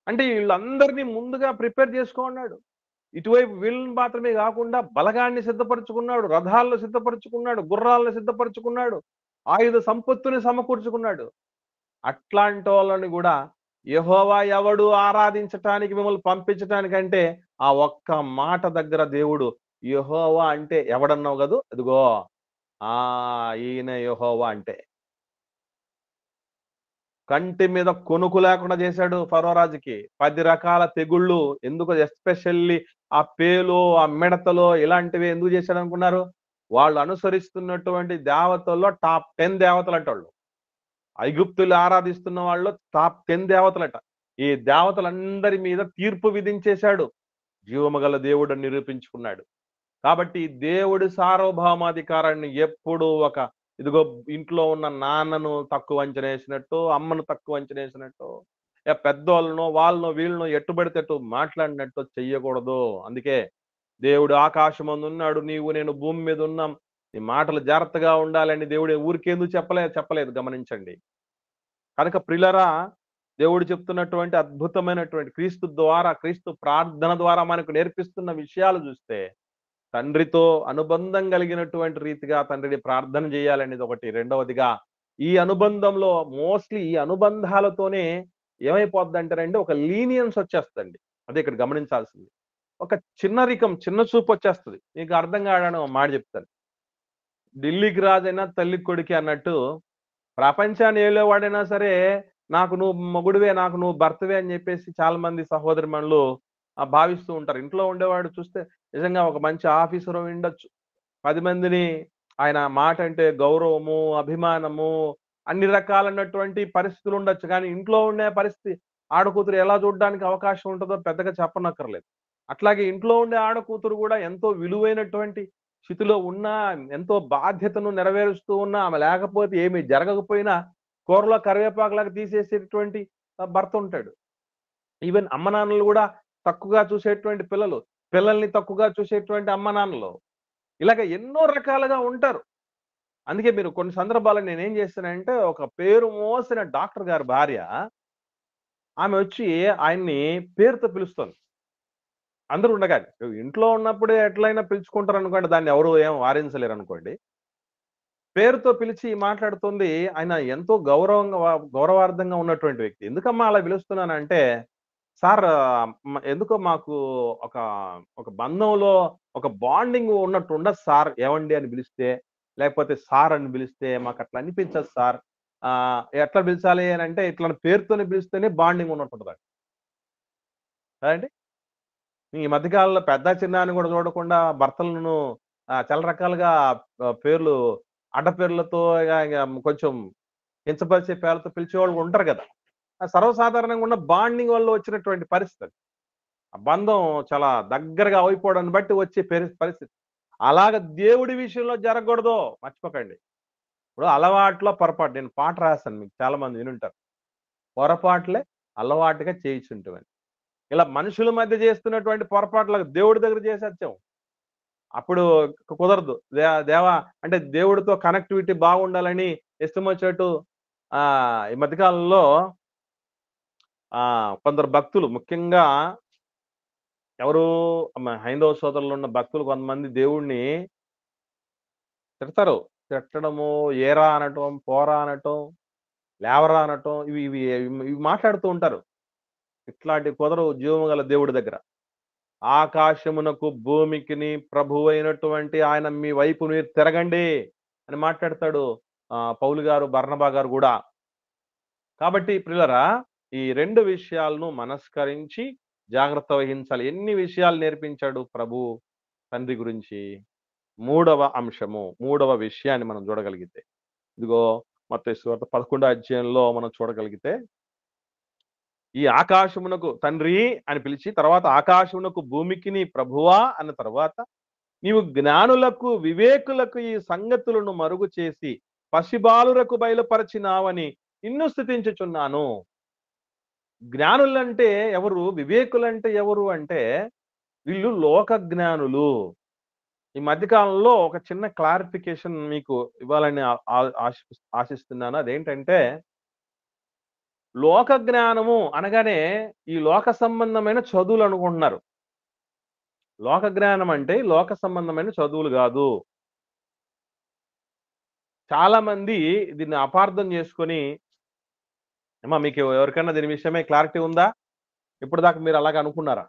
అంటే వీళ్ళందరినీ ముందుగా ప్రిపేర్ చేసుకున్నాడు. ఇటువైపు వీళ్ళని మాత్రమే కాకుండా బలగాన్ని సిద్ధపరచుకున్నాడు, రథాలను సిద్ధపరచుకున్నాడు, గుర్రాలను సిద్ధపరచుకున్నాడు, ఆయుధ సంపత్తుని సమకూర్చుకున్నాడు. అట్లాంటి వాళ్ళని కూడా యెహోవా ఎవడు ఆరాధించటానికి మిమ్మల్ని పంపించటానికంటే ఆ ఒక్క మాట దగ్గర దేవుడు యెహోవా అంటే ఎవడన్నావు కదూ, అదిగో ఈయన యెహోవా అంటే. కంటి మీద కొనుకు లేకుండా చేశాడు ఫరో రాజుకి. 10 రకాల తెగుళ్ళు. ఎందుకు? ఎస్పెషల్లీ ఆ పేలు, ఆ మిడతలో ఇలాంటివి ఎందుకు చేశాడు అనుకున్నారు? వాళ్ళు అనుసరిస్తున్నటువంటి దేవతల్లో టాప్ 10 దేవతలు అంట వాళ్ళు. ఐగుప్తులు ఆరాధిస్తున్న వాళ్ళు టాప్ 10 దేవతలట. ఈ దేవతలందరి మీద తీర్పు విధించేశాడు. జీవముగల దేవుడు నిరూపించుకున్నాడు. కాబట్టి దేవుడి సార్వభౌమాధికారాన్ని ఎప్పుడు ఇదిగో ఇంట్లో ఉన్న నాన్నను తక్కువ అంచనేసినట్టు, అమ్మను తక్కువ అంచనేసినట్టు, పెద్దోళ్ళనో వాళ్ళనో వీళ్ళనో ఎట్టుబడితే అటు మాట్లాడినట్టు చెయ్యకూడదు. అందుకే దేవుడు ఆకాశమందు ఉన్నాడు, నీవు నేను భూమి మీద ఉన్నాం, నీ మాటలు జాగ్రత్తగా ఉండాలని దేవుడు ఊరికేందుకు చెప్పలేదు. గమనించండి. కనుక ప్రియులరా, దేవుడు చెప్తున్నటువంటి అద్భుతమైనటువంటి క్రీస్తు ప్రార్థన ద్వారా మనకు నేర్పిస్తున్న విషయాలు చూస్తే, తండ్రితో అనుబంధం కలిగినటువంటి రీతిగా తండ్రిని ప్రార్థన చేయాలనేది ఒకటి. రెండవదిగా ఈ అనుబంధంలో మోస్ట్లీ ఈ అనుబంధాలతోనే ఏమైపోద్ది అంటారంటే ఒక లీనియన్స్ వచ్చేస్తుంది. అదే ఇక్కడ గమనించాల్సింది. ఒక చిన్న చూపు వచ్చేస్తుంది. మీకు అర్థం కావడానికి ఒక మాట చెప్తాను. ఢిల్లీకి రాజైనా తల్లి కొడుకి అన్నట్టు ప్రపంచాన్ని ఏలేవాడైనా సరే నాకు నువ్వు మొగుడివే, నాకు నువ్వు భర్తవే అని చెప్పేసి చాలా మంది సహోదరిమణులు భావిస్తూ ఉంటారు. ఇంట్లో ఉండేవాడు చూస్తే నిజంగా ఒక మంచి ఆఫీసర్ ఉండొచ్చు, 10 మందిని ఆయన మాట అంటే గౌరవము, అభిమానము, అన్ని రకాలైనటువంటి పరిస్థితులు ఉండొచ్చు. కానీ ఇంట్లో ఉండే పరిస్థితి ఆడకూతురు ఎలా చూడడానికి అవకాశం ఉంటుందో పెద్దగా చెప్పనక్కర్లేదు. అట్లాగే ఇంట్లో ఉండే ఆడకూతురు కూడా ఎంతో విలువైనటువంటి స్థితిలో ఉన్నా, ఎంతో బాధ్యతను నెరవేరుస్తూ ఉన్నా, ఆమె లేకపోతే ఏమి జరగకపోయినా కూరలో కరివేపాకులాగా తీసేసేటువంటి భర్త ఉంటాడు. ఈవెన్ అమ్మ నాన్నలు కూడా తక్కువగా చూసేటువంటి పిల్లల్ని తక్కువగా చూసేటువంటి అమ్మ నాన్నలు, ఇలాగ ఎన్నో రకాలుగా ఉంటారు. అందుకే మీరు కొన్ని సందర్భాల్లో నేనేం చేస్తానంటే, ఒక పేరు మోసిన డాక్టర్ గారి భార్య ఆమె వచ్చి ఆయన్ని పేరుతో పిలుస్తుంది. అందరూ ఉండగా ఇంట్లో ఉన్నప్పుడే ఎట్లయినా పిలుచుకుంటారు అనుకోండి, దాన్ని ఎవరు ఏం వారించలేరు అనుకోండి. పేరుతో పిలిచి మాట్లాడుతుంది. ఆయన ఎంతో గౌరవార్థంగా ఉన్నటువంటి వ్యక్తి. ఎందుకమ్మా అలా పిలుస్తున్నానంటే, సార్ ఎందుకో మాకు ఒక బంధంలో ఒక బాండింగ్ ఉన్నట్టు ఉండదు సార్, ఏమండి అని పిలిస్తే, లేకపోతే సార్ అని పిలిస్తే మాకు అట్లా అనిపించదు సార్. ఎట్లా పిలిచాలి అని అంటే ఇట్లా పేరుతోనే పిలిస్తేనే బాండింగ్ ఉన్నట్టు ఉంటుంది కదండి. ఈ మధ్యకాలంలో పెద్ద చిన్న అని కూడా చూడకుండా భర్తలను చాలా రకాలుగా పేర్లు అడ్డపేర్లతో కొంచెం కించపరిచే పేర్లతో పిలిచేవాళ్ళు ఉంటారు కదా. సర్వసాధారణంగా ఉన్న బాండింగ్ వల్ల వచ్చినటువంటి పరిస్థితి. ఆ బంధం చాలా దగ్గరగా అయిపోవడాన్ని బట్టి వచ్చే పరిస్థితి. అలాగ దేవుడి విషయంలో జరగకూడదు, మర్చిపోకండి. ఇప్పుడు అలవాట్లో పొరపాటు, నేను పాట రాశాను, మీకు చాలా మంది వినుంటారు. పొరపాట్లే అలవాటుగా చేయించుంటామని. ఇలా మనుషుల మధ్య చేస్తున్నటువంటి పొరపాట్లకు దేవుడి దగ్గర చేసేచ్చాం, అప్పుడు కుదరదు. దేవా అంటే దేవుడితో కనెక్టివిటీ బాగుండాలని ఇష్టం వచ్చేట్టు ఈ మధ్యకాలంలో కొందరు భక్తులు, ముఖ్యంగా ఎవరు హైందవ సోదరులు ఉన్న భక్తులు కొంతమంది దేవుణ్ణి తిడతారు. తిట్టడము, ఏరా అనటం, పోరా అనటం, లేవరా అనటం, ఇవి మాట్లాడుతూ ఉంటారు. ఇట్లాంటి కుదరవు జీవము గల దేవుడి దగ్గర. ఆకాశమునకు భూమికిని ప్రభు అయినటువంటి ఆయన మీ వైపు మీరు తిరగండి అని మాట్లాడతాడు పౌలు గారు, బర్నబా గారు కూడా. కాబట్టి ప్రియులరా, ఈ 2 విషయాలను మనస్కరించి జాగ్రత్త వహించాలి. ఎన్ని విషయాలు నేర్పించాడు ప్రభు తండ్రి గురించి. 3వ విషయాన్ని మనం చూడగలిగితే, ఇదిగో మత్తయి సువార్త 11వ అధ్యాయంలో మనం చూడగలిగితే, ఈ ఆకాశమునకు తండ్రి అని పిలిచి తర్వాత ఆకాశమునకు భూమికిని ప్రభువా అన్న తర్వాత, నీవు జ్ఞానులకు వివేకులకు ఈ సంగతులను మరుగు చేసి పసిబాలురకు బయలుపరచినావని నిన్ను స్తుతించుచున్నాను. జ్ఞానులంటే ఎవరు, వివేకులంటే ఎవరు అంటే వీళ్ళు లోక జ్ఞానులు. ఈ మధ్యకాలంలో ఒక చిన్న క్లారిఫికేషన్ మీకు ఇవ్వాలని ఆశిస్తున్నాను. అదేంటంటే, లోక జ్ఞానము అనగానే ఈ లోక సంబంధమైన చదువులు అనుకుంటున్నారు. లోక జ్ఞానం అంటే లోక సంబంధమైన చదువులు కాదు. చాలా మంది దీన్ని అపార్థం చేసుకొని, అమ్మా మీకు ఎవరికైనా దీని విషయమే క్లారిటీ ఉందా? ఇప్పుడు దాకా మీరు అలాగ అనుకున్నారా?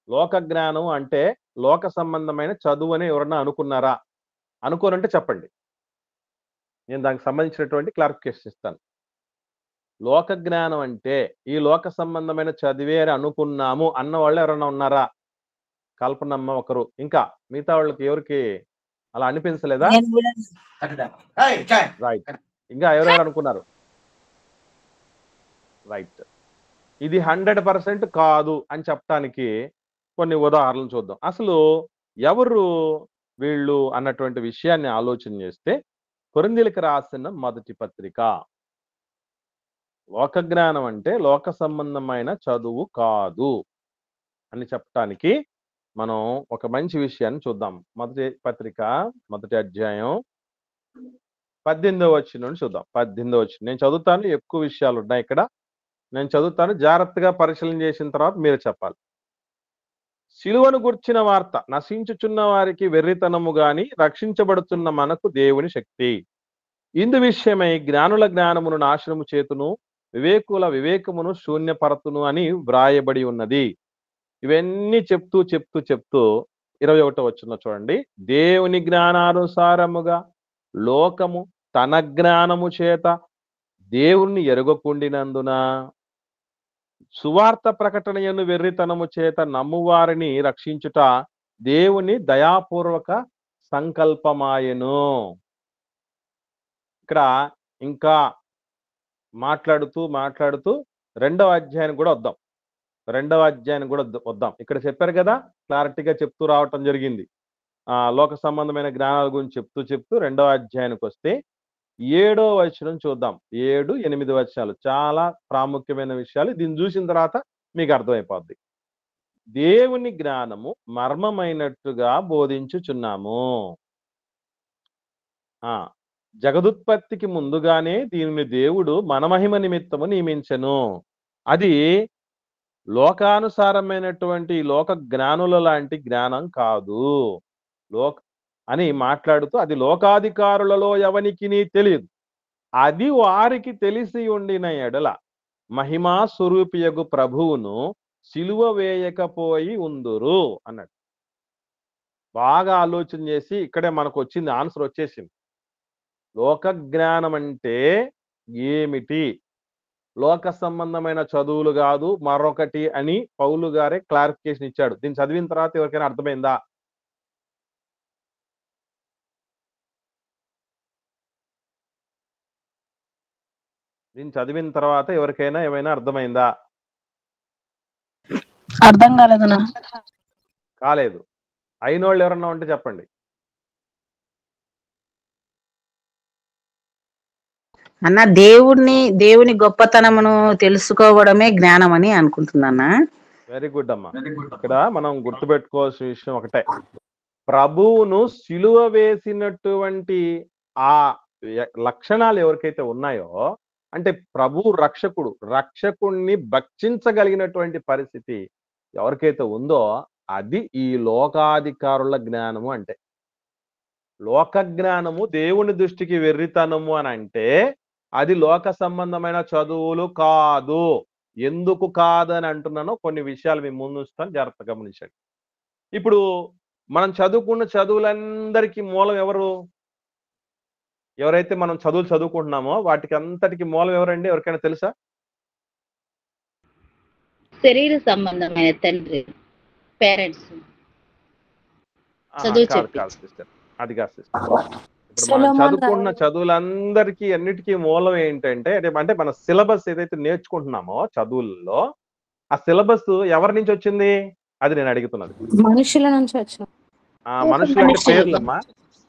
లోక జ్ఞానం అంటే లోక సంబంధమైన చదువు అని ఎవరన్నా అనుకున్నారా? అనుకోనంటే చెప్పండి, నేను దానికి సంబంధించినటువంటి క్లారిఫికేషన్ ఇస్తాను. లోక జ్ఞానం అంటే ఈ లోక సంబంధమైన చదివే అని అనుకున్నాము అన్న వాళ్ళు ఎవరన్నా ఉన్నారా? కల్పనమ్మ ఒకరు, ఇంకా మిగతా వాళ్ళకి ఎవరికి అలా అనిపించలేదా? రైట్. ఇంకా ఎవరెవరు అనుకున్నారు? రైట్. ఇది 100% కాదు అని చెప్పడానికి కొన్ని ఉదాహరణలు చూద్దాం. అసలు ఎవరు వీళ్ళు అన్నటువంటి విషయాన్ని ఆలోచన చేస్తే కొరింథీయులకు రాసిన మొదటి పత్రిక. లోక జ్ఞానం అంటే లోక సంబంధమైన చదువు కాదు అని చెప్పటానికి మనం ఒక మంచి విషయాన్ని చూద్దాం. మొదటి పత్రిక మొదటి అధ్యాయం 18వ వచనం నుండి చూద్దాం. 18వ వచనం నేను చదువుతాను, ఎక్కువ విషయాలు ఉన్నాయి ఇక్కడ. నేను చదువుతాను, జాగ్రత్తగా పరిశీలన చేసిన తర్వాత మీరు చెప్పాలి. సిలువను గుర్చిన వార్త నశించుచున్న వారికి వెర్రితనము గాని రక్షించబడుతున్న మనకు దేవుని శక్తి. ఇందు విషయమై జ్ఞానుల జ్ఞానమును నాశనము చేతును, వివేకుల వివేకమును శూన్యపరతును అని వ్రాయబడి ఉన్నది. ఇవన్నీ చెప్తూ 21వ వచనం చూడండి. దేవుని జ్ఞానానుసారముగా లోకము తన జ్ఞానము చేత దేవుణ్ణి ఎరుగకుండినందున సువార్త ప్రకటనయను వెర్రితనము చేత నమ్మువారిని రక్షించుట దేవుని దయాపూర్వక సంకల్పమాయెను. ఇక్కడ ఇంకా మాట్లాడుతూ 2వ అధ్యాయానికి కూడా వద్దాం. 2వ అధ్యాయానికి కూడా వద్దాం. ఇక్కడ చెప్పారు కదా, క్లారిటీగా చెప్తూ రావటం జరిగింది. లోక సంబంధమైన జ్ఞానాల గురించి చెప్తూ 2వ అధ్యాయానికి వస్తే 7వ వచనం చూద్దాం. 7, 8 వచనాలు చాలా ప్రాముఖ్యమైన విషయాలు. దీన్ని చూసిన తర్వాత మీకు అర్థమైపోద్ది. దేవుని జ్ఞానము మర్మమైనట్టుగా బోధించుచున్నాము. జగదుత్పత్తికి ముందుగానే దీనిని దేవుడు మన మహిమ నిమిత్తము నియమించెను. అది లోకానుసారమైనటువంటి లోక జ్ఞానుల లాంటి జ్ఞానం కాదు అని మాట్లాడుతూ, అది లోకాధికారులలో ఎవనికి తెలియదు, అది వారికి తెలిసి ఉండిన ఎడల మహిమా స్వరూపియగు ప్రభువును సిలువ వేయకపోయి ఉందురు అన్నాడు. బాగా ఆలోచన చేసి ఇక్కడే మనకు వచ్చింది, ఆన్సర్ వచ్చేసింది. లోక జ్ఞానం అంటే ఏమిటి? లోక సంబంధమైన చదువులు కాదు మరొకటి అని పౌలు గారే క్లారిఫికేషన్ ఇచ్చాడు. దీన్ని చదివిన తర్వాత ఎవరికైనా అర్థమైందా? దీన్ని చదివిన తర్వాత ఎవరికైనా ఏమైనా అర్థమైందా? అర్థం కాలేదన్నా. కాలేదు. అయినోళ్ళు ఎవరన్నా ఉంటే చెప్పండి. అన్న దేవుని గొప్పతనమును తెలుసుకోవడమే జ్ఞానం అని అనుకుంటున్నా. వెరీ గుడ్ అమ్మా. ఇక్కడ మనం గుర్తుపెట్టుకోవాల్సిన విషయం ఒకటే, ప్రభువును సిలువ వేసినటువంటి ఆ లక్షణాలు ఎవరికైతే ఉన్నాయో, అంటే ప్రభు రక్షకుణ్ణి భక్షించగలిగినటువంటి పరిస్థితి ఎవరికైతే ఉందో అది ఈ లోకాధికారుల జ్ఞానము. అంటే లోక జ్ఞానము దేవుని దృష్టికి వెర్రితనము అని అంటే అది లోక సంబంధమైన చదువులు కాదు. ఎందుకు కాదని అంటున్నానో కొన్ని విషయాలు మీ ముందు ఉంచుతాను, జాగ్రత్తగా గమనించండి. ఇప్పుడు మనం చదువుకున్న చదువులందరికీ మూలం ఎవరు? ఎవరైతే మనం చదువులు చదువుకుంటున్నామో వాటికి అంతటికి మూలం ఎవరండి? ఎవరికైనా తెలుసా? శరీర సంబంధమైన తండ్రి, పేరెంట్స్. అది కాదు సిస్టర్. ఇప్పుడు మనం చదువుకున్న చదువులందరికీ అన్నిటికీ మూలం ఏంటంటే, అంటే మన సిలబస్ ఏదైతే నేర్చుకుంటున్నామో చదువుల్లో, ఆ సిలబస్ ఎవరి నుంచి వచ్చింది? అది నేను అడుగుతున్నది. మనుషుల నుంచి వచ్చింది. మనుషులు అంటే పేర్లమ్మా,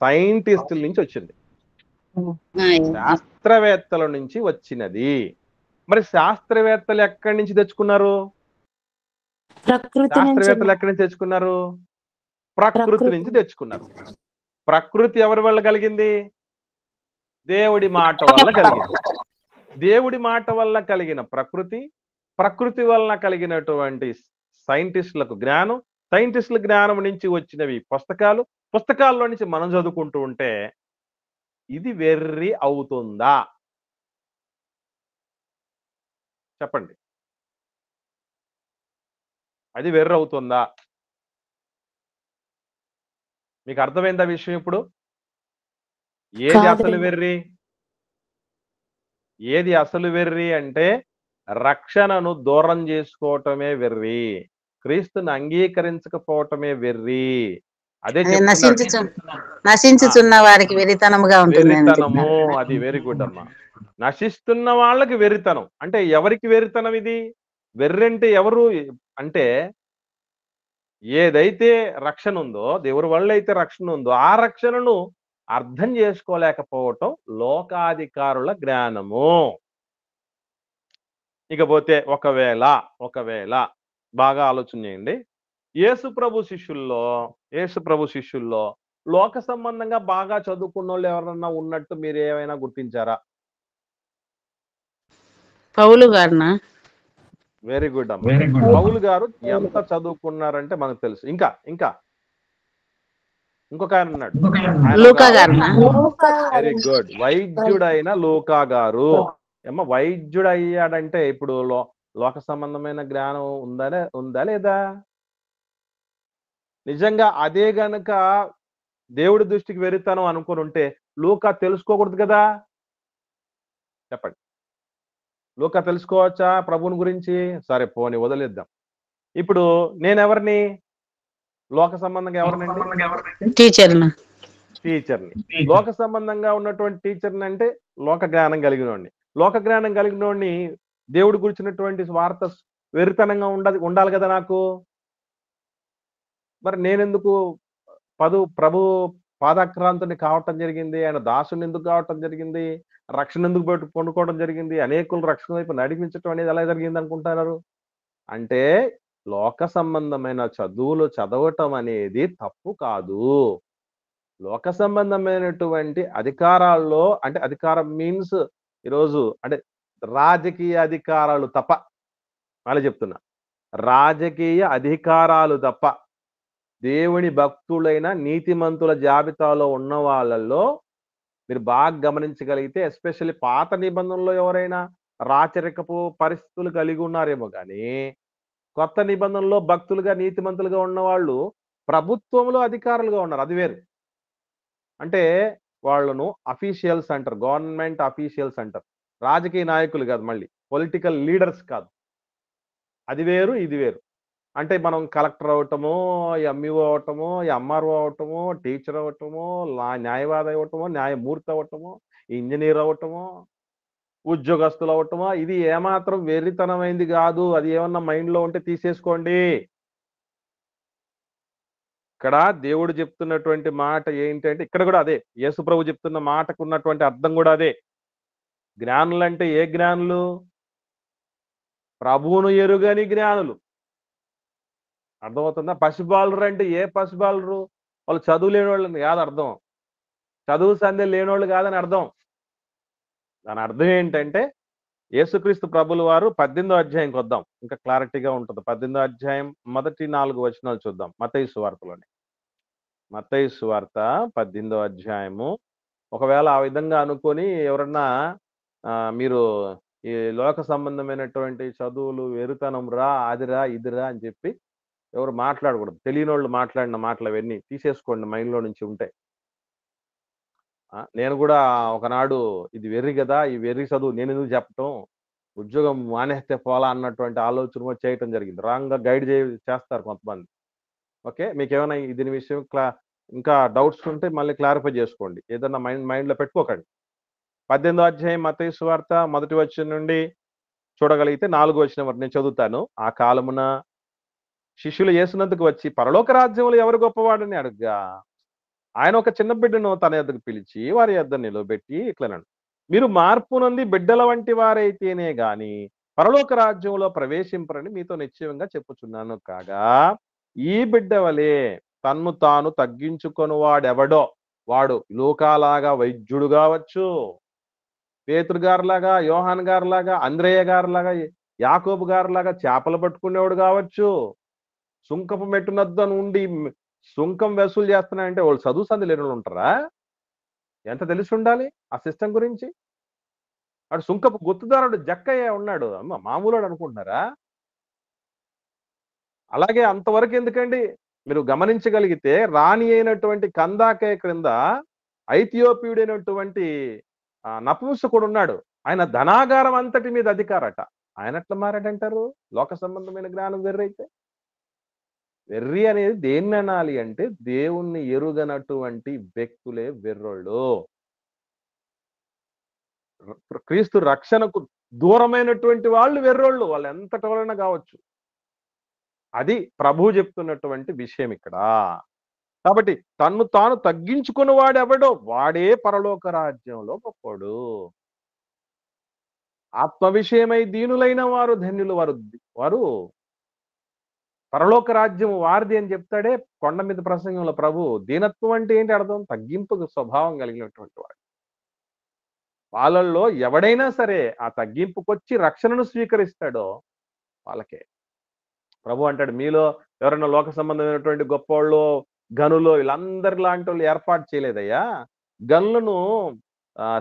సైంటిస్టుల నుంచి వచ్చింది, శాస్త్రవేత్తల నుంచి వచ్చినది. మరి శాస్త్రవేత్తలు ఎక్కడి నుంచి తెచ్చుకున్నారు? శాస్త్రవేత్తలు ఎక్కడి నుంచి తెచ్చుకున్నారు? ప్రకృతి నుంచి తెచ్చుకున్నారు. ప్రకృతి ఎవరి వల్ల కలిగింది? దేవుడి మాట వల్ల కలిగింది. దేవుడి మాట వల్ల కలిగిన ప్రకృతి వలన కలిగినటువంటి సైంటిస్టులకు జ్ఞానం, సైంటిస్టుల జ్ఞానం నుంచి వచ్చినవి పుస్తకాల్లో నుంచి మనం చదువుకుంటూ ఉంటే ఇది వెర్రి అవుతుందా? చెప్పండి. అది వెర్రి అవుతుందా? మీకు అర్థమైందా విషయం? ఇప్పుడు ఏది అసలు వెర్రి అంటే రక్షణను దూరం చేసుకోవటమే వెర్రి, క్రీస్తుని అంగీకరించకపోవటమే వెర్రి. అదే నశించుచున్న వారికి వెరితనముగా ఉంటుంది. వెరితనము. అది వెరీ గుడ్ అమ్మా. నశిస్తున్న వాళ్ళకి వెరితనం అంటే ఎవరికి వెరితనం? ఇది వెర్రంటే ఎవరు అంటే ఏదైతే రక్షణ ఉందో, దేవుడి వల్ల అయితే రక్షణ ఉందో ఆ రక్షణను అర్థం చేసుకోలేకపోవటం లోకాధికారుల జ్ఞానము. ఇకపోతే ఒకవేళ బాగా ఆలోచన చేయండి, యేసు ప్రభు శిష్యుల్లో లోక సంబంధంగా బాగా చదువుకున్న వాళ్ళు ఎవరన్నా ఉన్నట్టు మీరు ఏమైనా గుర్తించారా? పౌలు గారినా? వెరీ గుడ్ అమ్మ. పౌలు గారు ఎంత చదువుకున్నారంటే మనకు తెలుసు. ఇంకా ఇంకొక ఆయన ఉన్నాడు, లూకా గారినా? వెరీ గుడ్, వైద్యుడైన లూకా గారు. ఏమో వైద్యుడు అయ్యాడంటే ఇప్పుడు లోక సంబంధమైన జ్ఞానం ఉందా లేదా? నిజంగా అదే గనక దేవుడి దృష్టికి వెరుతాను అనుకుని ఉంటే లూకా తెలుసుకోకూడదు కదా? చెప్పండి, లూకా తెలుసుకోవచ్చా ప్రభుని గురించి? సరే పోని వదిలేద్దాం. ఇప్పుడు నేనెవరిని? లోక సంబంధంగా ఎవరినండి? టీచర్ని. లోక సంబంధంగా ఉన్నటువంటి టీచర్ని అంటే లోక జ్ఞానం కలిగినోడిని. లోక జ్ఞానం కలిగినోడిని దేవుడి గురించినటువంటి వార్త వెరితనంగా ఉండాలి కదా నాకు. మరి నేనెందుకు ప్రభు పాదాక్రాంతుని కావటం జరిగింది? ఆయన దాసుని ఎందుకు కావటం జరిగింది? రక్షణ ఎందుకు పొందుకోవడం జరిగింది? అనేకులు రక్షణ వైపు నడిపించటం అనేది ఎలా జరిగింది అనుకుంటున్నారు? అంటే లోక సంబంధమైన చదువులు చదవటం అనేది తప్పు కాదు. లోక సంబంధమైనటువంటి అధికారాల్లో, అంటే అధికారం మీన్స్ ఈరోజు అంటే రాజకీయ అధికారాలు తప్ప, మళ్ళీ చెప్తున్నా, రాజకీయ అధికారాలు తప్ప దేవుని భక్తులైన నీతిమంతుల జాబితాలో ఉన్న వాళ్ళల్లో మీరు బాగా గమనించగలిగితే, ఎస్పెషల్లీ పాత నిబంధనలో ఎవరైనా రాచరికపు పరిస్థితులు కలిగి ఉన్నారేమో కానీ, కొత్త నిబంధనలో భక్తులుగా నీతిమంతులుగా ఉన్న వాళ్ళు ప్రభుత్వంలో అధికారులుగా ఉన్నారు. అది వేరు. అంటే వాళ్ళను అఫీషియల్స్ అంటారు, గవర్నమెంట్ అఫీషియల్స్ అంటారు. రాజకీయ నాయకులు కాదు, మళ్ళీ పొలిటికల్ లీడర్స్ కాదు. అది వేరు, ఇది వేరు. అంటే మనం కలెక్టర్ అవటము, ఎంఈఓ అవటము, ఎంఆర్ఓ అవటము, టీచర్ అవటము, న్యాయవాది అవటము, న్యాయమూర్తి అవటము, ఇంజనీర్ అవటము, ఉద్యోగస్తులు అవటమో, ఇది ఏమాత్రం వెర్రితనమైంది కాదు. అది ఏమన్నా మైండ్లో ఉంటే తీసేసుకోండి. ఇక్కడ దేవుడు చెప్తున్నటువంటి మాట ఏంటంటే, ఇక్కడ కూడా అదే, యేసు ప్రభు చెప్తున్న మాటకు ఉన్నటువంటి అర్థం కూడా అదే. జ్ఞానులు అంటే ఏ జ్ఞానులు? ప్రభువును ఎరుగని జ్ఞానులు. అర్థమవుతుందా? పసిబాలురు అంటే ఏ పసిబాలురు? వాళ్ళు చదువు లేని వాళ్ళని కాదు అర్థం, చదువు సంధ్య లేనోళ్ళు కాదని అర్థం. దాని అర్థం ఏంటంటే, యేసుక్రీస్తు ప్రభుల వారు 18వ అధ్యాయంకి వద్దాం, ఇంకా క్లారిటీగా ఉంటుంది. 18వ అధ్యాయం మొదటి 4 వచనాలు చూద్దాం. మత్తయి సువార్తలోని, మత్తయి సువార్త 18వ అధ్యాయము. ఒకవేళ ఆ విధంగా అనుకొని ఎవరన్నా మీరు ఈ లోక సంబంధమైనటువంటి చదువులు వెరుతనం రా, అదిరా, ఇదిరా అని చెప్పి ఎవరు మాట్లాడకూడదు. తెలియని వాళ్ళు మాట్లాడిన మాటలు అవన్నీ తీసేసుకోండి మైండ్లో నుంచి ఉంటే. నేను కూడా ఒకనాడు ఇది వెర్రి కదా, ఈ వెర్రి చదువు నేను ఎందుకు చెప్పటం, ఉద్యోగం మానేస్తే పోలా అన్నటువంటి ఆలోచన చేయటం జరిగింది. రాంగ్గా గైడ్ చేస్తారు కొంతమంది. ఓకే, మీకు ఏమైనా దీని విషయం ఇంకా డౌట్స్ ఉంటే మళ్ళీ క్లారిఫై చేసుకోండి, ఏదన్నా మైండ్లో పెట్టుకోకండి. 18వ అధ్యాయం మత్తయి సువార్త మొదటి వచనం నుండి చూడగలిగితే 4వ వచనం వరకు నేను చదువుతాను. ఆ కాలమున శిష్యులు యేసునందుకు వచ్చి, పరలోక రాజ్యంలో ఎవరు గొప్పవాడని అడుగ్గా, ఆయన ఒక చిన్న బిడ్డను తన యొద్దకు పిలిచి వారి యొద్ద నిలబెట్టి ఇట్లనను, మీరు మార్పు నుండి బిడ్డల వంటి వారైతేనే గాని పరలోక రాజ్యంలో ప్రవేశింపరని మీతో నిశ్చయంగా చెప్పుచున్నాను. కాగా ఈ బిడ్డ వలె తన్ను తాను తగ్గించుకొని వాడెవడో వాడు లూకాలాగా వైద్యుడు కావచ్చు, పేతురు గారిలాగా, యోహాన్ గారిలాగా, అంద్రేయ గారిలాగా, యాకోబు గారిలాగా చేపలు పట్టుకునేవాడు కావచ్చు, సుంకపు మెట్టునద్ద నుండి సుంకం వసూలు చేస్తున్నాయంటే వాళ్ళు చదువు సంధి లేని వాళ్ళు ఉంటారా? ఎంత తెలిసి ఉండాలి ఆ సిస్టమ్ గురించి. వాడు సుంకపు గుర్తుదారుడు జక్కయ్య ఉన్నాడు, అమ్మ మామూలు అనుకుంటున్నారా? అలాగే అంతవరకు ఎందుకండి, మీరు గమనించగలిగితే రాణి అయినటువంటి కందాకే క్రింద ఐథియోపియుడైనటువంటి నపుంసకుడు ఉన్నాడు. ఆయన ధనాగారం అంతటి మీద అధికారట. ఆయన ఎట్లా మారాడంటారు? లోక సంబంధమైన జ్ఞానం వెర్రైతే. వెర్రి అనేది దేన్ని అనాలి అంటే, దేవుణ్ణి ఎరుగనటువంటి వ్యక్తులే వెర్రోళ్ళు. క్రీస్తు రక్షణకు దూరమైనటువంటి వాళ్ళు వెర్రోళ్ళు, వాళ్ళు ఎంతటోళ్ళైనా కావచ్చు. అది ప్రభువు చెప్తున్నటువంటి విషయం ఇక్కడ. కాబట్టి తన్ను తాను తగ్గించుకుని వాడెవడో వాడే పరలోక రాజ్యంలో గొప్పోడు. ఆత్మ విషయమై దీనులైన వారు ధన్యులు, వారు పరలోక రాజ్యం వారిది అని చెప్తాడే కొండ మీద ప్రసంగంలో ప్రభు. దీనత్వం అంటే ఏంటి అర్థం? తగ్గింపు స్వభావం కలిగినటువంటి వాడు. వాళ్ళల్లో ఎవడైనా సరే ఆ తగ్గింపుకొచ్చి రక్షణను స్వీకరిస్తాడో వాళ్ళకే. ప్రభు అంటాడు, మీలో ఎవరైనా లోక సంబంధమైనటువంటి గొప్పవాళ్ళు, గనులు, వీళ్ళందరి లాంటి వాళ్ళు ఏర్పాటు చేయలేదయ్యా. గనులను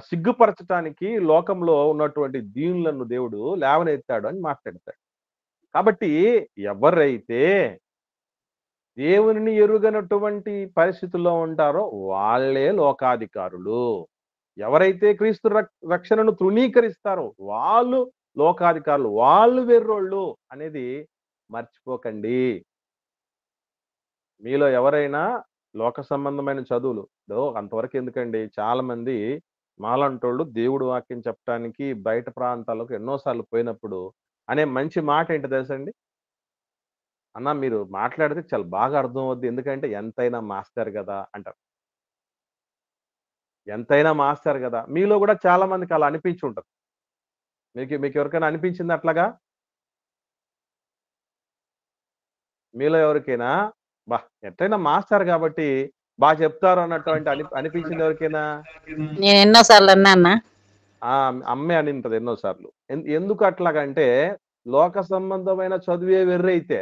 సిగ్గుపరచటానికి లోకంలో ఉన్నటువంటి దీనులను దేవుడు లేవనెత్తాడు అని మాట్లాడతాడు. కాబట్టి ఎవరైతే దేవుని ఎరుగనటువంటి పరిస్థితుల్లో ఉంటారో వాళ్ళే లోకాధికారులు. ఎవరైతే క్రీస్తు రక్షణను తృణీకరిస్తారో వాళ్ళు లోకాధికారులు, వాళ్ళు వెర్రోళ్ళు అనేది మర్చిపోకండి. మీలో ఎవరైనా లోక సంబంధమైన చదువులు అంతవరకు ఎందుకండి, చాలా మంది మాలంటోళ్ళు దేవుడు వాక్యం చెప్పడానికి బయట ప్రాంతాలకు ఎన్నోసార్లు పోయినప్పుడు అనే మంచి మాట ఏంటి తెలుసండి? అన్న మీరు మాట్లాడితే చాలా బాగా అర్థం అవుద్ది, ఎందుకంటే ఎంతైనా మాస్టర్ కదా అంటారు. ఎంతైనా మాస్టర్ కదా. మీలో కూడా చాలా మందికి అలా అనిపించి ఉంటుంది. మీకు ఎవరికైనా అనిపించింది అట్లాగా? మీలో ఎవరికైనా ఎట్లయినా మాస్టర్ కాబట్టి బాగా చెప్తారు అన్నటువంటి అనిపించింది ఎవరికైనా? నేను ఎన్నోసార్లు అన్నా అన్న. అమ్మే అని ఉంటది ఎన్నోసార్లు. ఎందుకు అట్లాగంటే లోక సంబంధమైన చదువే వెర్రైతే,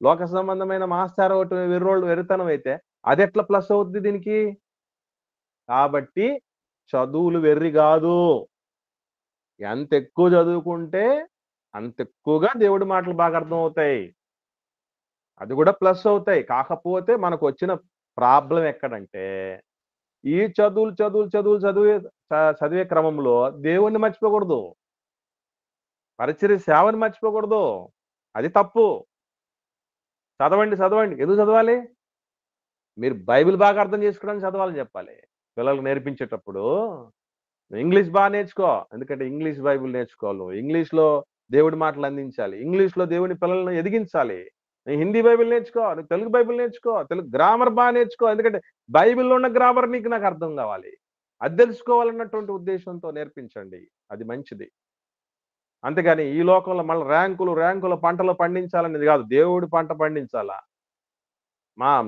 లోక సంబంధమైన మాస్టర్ ఒకటి వెర్రితనం అయితే అది ఎట్లా ప్లస్ అవుద్ది దీనికి? కాబట్టి చదువులు వెర్రి కాదు. ఎంత ఎక్కువ చదువుకుంటే అంత ఎక్కువగా దేవుడి మాటలు బాగా అర్థం అవుతాయి, అది కూడా ప్లస్ అవుతాయి. కాకపోతే మనకు వచ్చిన ప్రాబ్లం ఎక్కడంటే ఈ చదివే క్రమంలో దేవుణ్ణి మర్చిపోకూడదు, పరిచర్య సేవని మర్చిపోకూడదు. అది తప్పు. చదవండి. ఎందుకు చదవాలి? మీరు బైబిల్ బాగా అర్థం చేసుకోవడానికి చదవాలని చెప్పాలి. పిల్లలకు నేర్పించేటప్పుడు ఇంగ్లీష్ బాగా నేర్చుకో, ఎందుకంటే ఇంగ్లీష్ బైబిల్ నేర్చుకోవాలి. ఇంగ్లీష్లో దేవుడి మాటలు అందించాలి, ఇంగ్లీష్లో దేవుని పిల్లలను ఎదిగించాలి. హిందీ బైబిల్ నేర్చుకో, తెలుగు బైబిల్ నేర్చుకో, తెలుగు గ్రామర్ బాగా నేర్చుకో, ఎందుకంటే బైబిల్లో ఉన్న గ్రామర్ నాకు అర్థం కావాలి, అది తెలుసుకోవాలన్నటువంటి ఉద్దేశంతో నేర్పించండి, అది మంచిది. అంతేగాని ఈ లోకంలో మళ్ళీ ర్యాంకులు పంటలు పండించాలనేది కాదు, దేవుడి పంట పండించాలా.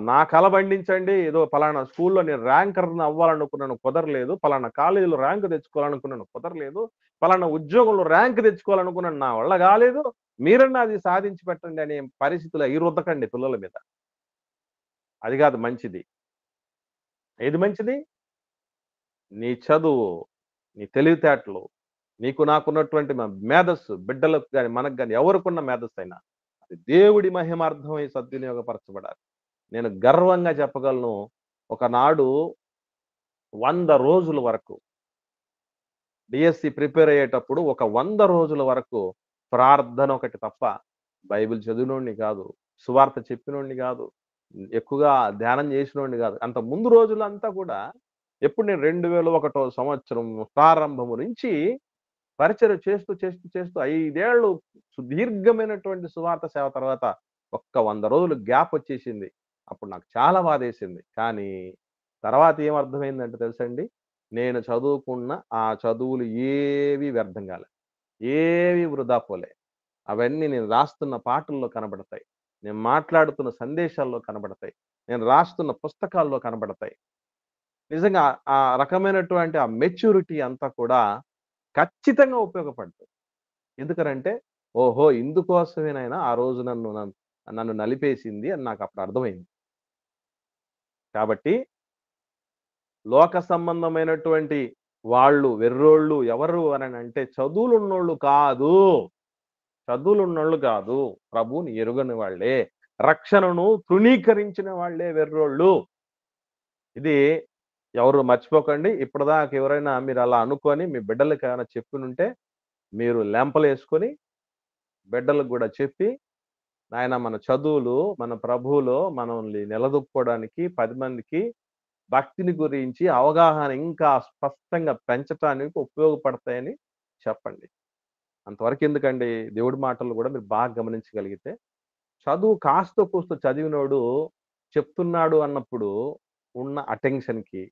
నా కళ పండించండి, ఏదో పలానా స్కూల్లో నేను ర్యాంకర్ని అవ్వాలనుకున్నాను, కుదరలేదు. పలానా కాలేజీలో ర్యాంక్ తెచ్చుకోవాలనుకున్నాను, కుదరలేదు. పలానా ఉద్యోగంలో ర్యాంక్ తెచ్చుకోవాలనుకున్నాను, నా వల్ల కాలేదు. మీరన్నా అది సాధించి పెట్టండి అనే పరిస్థితులు రుద్దకండి పిల్లల మీద. అది కాదు మంచిది. ఏది మంచిది? నీ చదువు, నీ తెలివితేటలు, నాకున్నటువంటి మేధస్సు, బిడ్డలకు కానీ మనకు కానీ ఎవరికున్న మేధస్సు అయినా అది దేవుడి మహిమార్థమై సద్వినియోగపరచబడాలి. నేను గర్వంగా చెప్పగలను, ఒకనాడు 100 రోజుల వరకు డిఎస్సి ప్రిపేర్ అయ్యేటప్పుడు 100 రోజుల వరకు ప్రార్థన ఒకటి తప్ప బైబిల్ చదివినోడిని కాదు, సువార్త చెప్పినోడిని కాదు, ఎక్కువగా ధ్యానం చేసినోడిని కాదు. అంత ముందు రోజులంతా కూడా ఎప్పుడు నేను 2001 సంవత్సరం ప్రారంభము నుంచి పరిచర్య చేస్తూ 5 ఏళ్ళు సుదీర్ఘమైనటువంటి సువార్త సేవ తర్వాత 100 రోజులు గ్యాప్ వచ్చేసింది. అప్పుడు నాకు చాలా బాధేసింది. కానీ తర్వాత ఏమర్థమైందంటే తెలుసండి, నేను చదువుకున్న ఆ చదువులు ఏవి వ్యర్థం కాలే, ఏవి వృధా పోలే. అవన్నీ నేను రాస్తున్న పాటల్లో కనబడతాయి, నేను మాట్లాడుతున్న సందేశాల్లో కనబడతాయి, నేను రాస్తున్న పుస్తకాల్లో కనబడతాయి. నిజంగా ఆ రకమైనటువంటి ఆ మెచ్యూరిటీ అంతా కూడా ఖచ్చితంగా ఉపయోగపడుతుంది. ఎందుకనంటే ఓహో ఇందుకోసమేనైనా ఆ రోజు నన్ను నలిపేసింది అని నాకు అప్పుడు అర్థమైంది. కాబట్టి లోక సంబంధమైనటువంటి వాళ్ళు వెర్రోళ్ళు ఎవరు అని అంటే చదువులున్నోళ్ళు కాదు, ప్రభువుని ఎరుగని వాళ్ళే, రక్షణను తృణీకరించిన వాళ్ళే వెర్రోళ్ళు. ఇది ఎవరు మర్చిపోకండి. ఇప్పటిదాకా ఎవరైనా మీరు అలా అనుకొని మీ బిడ్డలకి ఏమైనా చెప్పినుంటే మీరు లెంపలేసుకొని బిడ్డలకు కూడా చెప్పి, నాయన మన చదువులు మన ప్రభువులో మనల్ని నిలదొక్కుకోవడానికి 10 మందికి భక్తిని గురించి అవగాహన ఇంకా స్పష్టంగా పెంచటానికి ఉపయోగపడతాయని చెప్పండి. అంతవరకు ఎందుకండి, దేవుడి మాటలు కూడా మీరు బాగా గమనించగలిగితే, చదువు కాస్తో కూస్తో చదివినోడు చెప్తున్నాడు అన్నప్పుడు ఉన్న అటెన్షన్‌కి,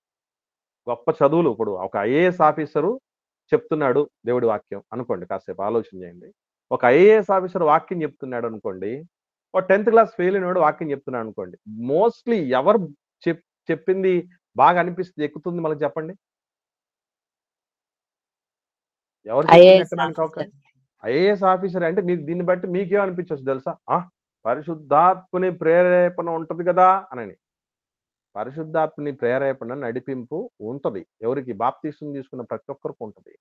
గొప్ప చదువులు ఇప్పుడు ఒక ఐఏఎస్ ఆఫీసరు చెప్తున్నాడు దేవుడి వాక్యం అనుకోండి, కాసేపు ఆలోచన చేయండి. ఒక ఐఏఎస్ ఆఫీసర్ వాక్యం చెప్తున్నాడు అనుకోండి, ఒక 10థ్ క్లాస్ ఫెయిల్ అయినోడు వాక్యం చెప్తున్నాడు అనుకోండి. మోస్ట్‌లీ ఎవరు చెప్పింది బాగా అనిపిస్తుంది, ఎక్కుతుంది మనకు చెప్పండి? ఎవరు చెప్పింది ఐఏఎస్ ఎక్కడానికి ఆఫీసర్. ఐఏఎస్ ఆఫీసర్ అంటే మీకు దీన్ని బట్టి మీకేమనిపించొచ్చు తెలుసా? పరిశుద్ధాత్మని ప్రేరేపణ ఉంటది కదా అనని. పరిశుద్ధాత్మని ప్రేరేపణ, నడిపింపు ఉంటది. ఎవరికి? బాప్తిసం తీసుకున్న ప్రతి ఒక్కరికి ఉంటది.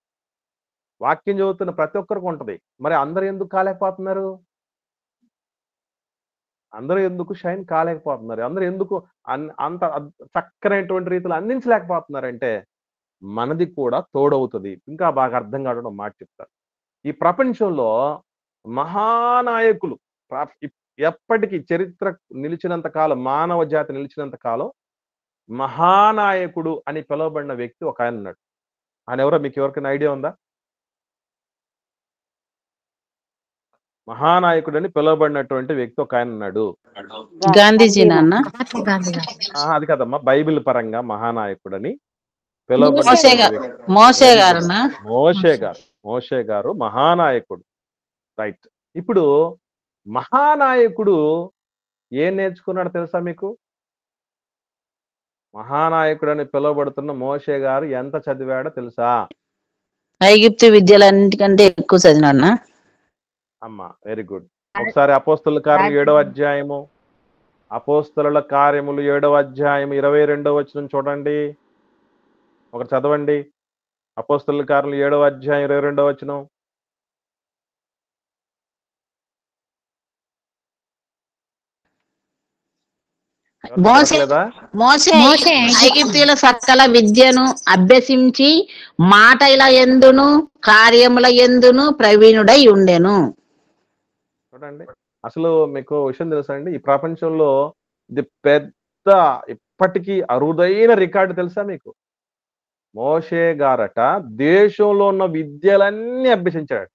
వాక్యం చదువుతున్న ప్రతి ఒక్కరికి ఉంటది. మరి అందరూ ఎందుకు కాలేకపోతున్నారు? అందరూ ఎందుకు షైన్ కాలేకపోతున్నారు? అందరూ ఎందుకు అంత చక్కనైనటువంటి రీతిలో అందించలేకపోతున్నారంటే, మనది కూడా తోడవుతది. ఇంకా బాగా అర్థం కావడం మాట చెప్తాను. ఈ ప్రపంచంలో మహానాయకులు ఎప్పటికీ చరిత్ర నిలిచినంత కాలం, మానవ జాతి నిలిచినంత కాలం మహానాయకుడు అని పిలువబడిన వ్యక్తి ఒక ఆయన ఉన్నాడు. ఆయన ఎవరో మీకు ఎవరికైనా ఐడియా ఉందా? మహానాయకుడు అని పిలువబడినటువంటి వ్యక్తి ఒక ఆయన ఉన్నాడు. గాంధీజీ నాన్న. అది కదమ్మా, బైబిల్ పరంగా మహానాయకుడని మోసే పిలువబడినటువంటి వ్యక్తి మోసే గారునా? మోషే గారు మహానాయకుడు. రైట్. ఇప్పుడు మహానాయకుడు ఏం నేర్చుకున్నాడు తెలుసా మీకు? మహానాయకుడు అని పిలువబడుతున్న మోషే గారు ఎంత చదివాడో తెలుసా? ఐగుప్తు విద్యలన్నిటికంటే ఎక్కువ చదివినా. అమ్మా, వెరీ గుడ్. ఒకసారి అపోస్తలుల కార్యములు 7వ అధ్యాయము, అపోస్తలుల కార్యములు 7వ అధ్యాయం 22వ వచనం చూడండి. ఒకటి చదవండి. అపోస్తలుల కార్యములు 7వ అధ్యాయం 22వ వచనం. మోసే ఐగుప్తీయుల సకల విద్యను అభ్యసించి మాటల యందును కార్యముల యందును ప్రవీణుడై ఉండెను. చూడండి, అసలు మీకు విషయం తెలుసా అండి? ఈ ప్రపంచంలో ఇది పెద్ద, ఇప్పటికీ అరుదైన రికార్డు తెలుసా మీకు? మోషే గారట దేశంలో ఉన్న విద్యలన్నీ అభ్యసించాడు.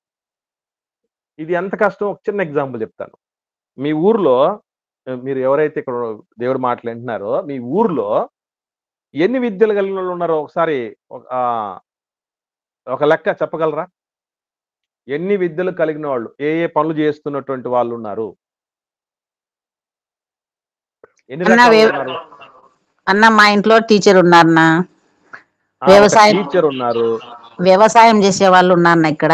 ఇది ఎంత కష్టం, ఒక చిన్న ఎగ్జాంపుల్ చెప్తాను. మీ ఊర్లో, మీరు ఎవరైతే ఇక్కడ దేవుడు మాటలు వింటున్నారో, మీ ఊర్లో ఎన్ని విద్యలు కలిగిన వాళ్ళు ఉన్నారో ఒకసారి ఒక లెక్క చెప్పగలరా? ఎన్ని విద్యలు కలిగిన వాళ్ళు, ఏ ఏ పనులు చేస్తున్నటువంటి వాళ్ళు ఉన్నారు? ఎన్ని రకాలు ఉన్నారు? అన్న మా ఇంట్లో టీచర్ ఉన్నారన్నా, టీచర్ ఉన్నారు, వ్యవసాయం చేసే వాళ్ళు ఉన్నారన్న, ఇక్కడ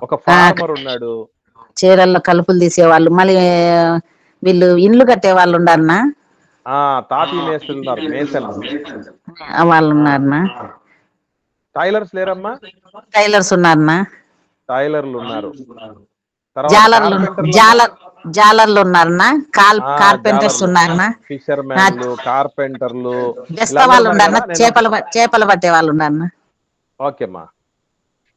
ఒక ఫార్మర్ ఉన్నాడు, చీరల్లో కలుపులు తీసేవాళ్ళు, మళ్ళీ వీళ్ళు ఇండ్లు కట్టే వాళ్ళు ఉన్నారన్నా, తాపీ మేస్త్రులు ఉన్నారు, వాళ్ళు ఉన్నారన్నా. టైలర్స్ లేరమ్మా? టైలర్స్ ఉన్నారన్నా. టైలర్లు ఉన్నారు, జాలర్లు ఉన్నారన్నా, కార్పెంటర్స్ ఉన్నారన్నా, ఫిషర్మెన్లు, కార్పెంటర్లు, బెస్త వాళ్ళు ఉన్నారన్నా, చేపలు పట్టే వాళ్ళు ఉన్నారన్నా. ఓకేమ్మా,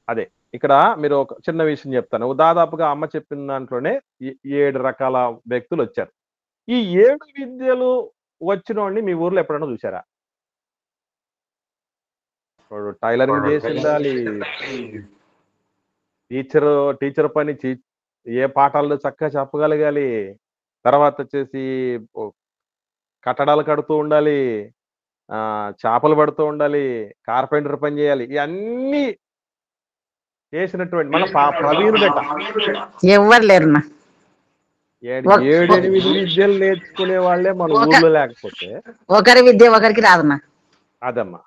అదే ఇక్కడ మీరు ఒక చిన్న విషయం చెప్తాను. దాదాపుగా అమ్మ చెప్పిన దాంట్లోనే 7 రకాల వ్యక్తులు వచ్చారు. ఈ 7 విద్యలు వచ్చినోడిని మీ ఊర్లో ఎప్పుడైనా చూసారా? టైలరింగ్ చేసి ఉండాలి, టీచర్ పని ఏ పాఠాలు చక్కగా చెప్పగలగాలి, తర్వాత వచ్చేసి కట్టడాలు కడుతూ ఉండాలి, చేపలు పడుతూ ఉండాలి, కార్పెంటర్ పని చేయాలి. ఇవన్నీ చేసినటువంటి మన ప్రవీణుడట ఎవరు లేరున్నా. 7-8 విద్యలు నేర్చుకునే వాళ్ళే మన ఊర్లో లేకపోతే ఒకరి విద్య ఒకరికి రాదన్నా. అదమ్మా,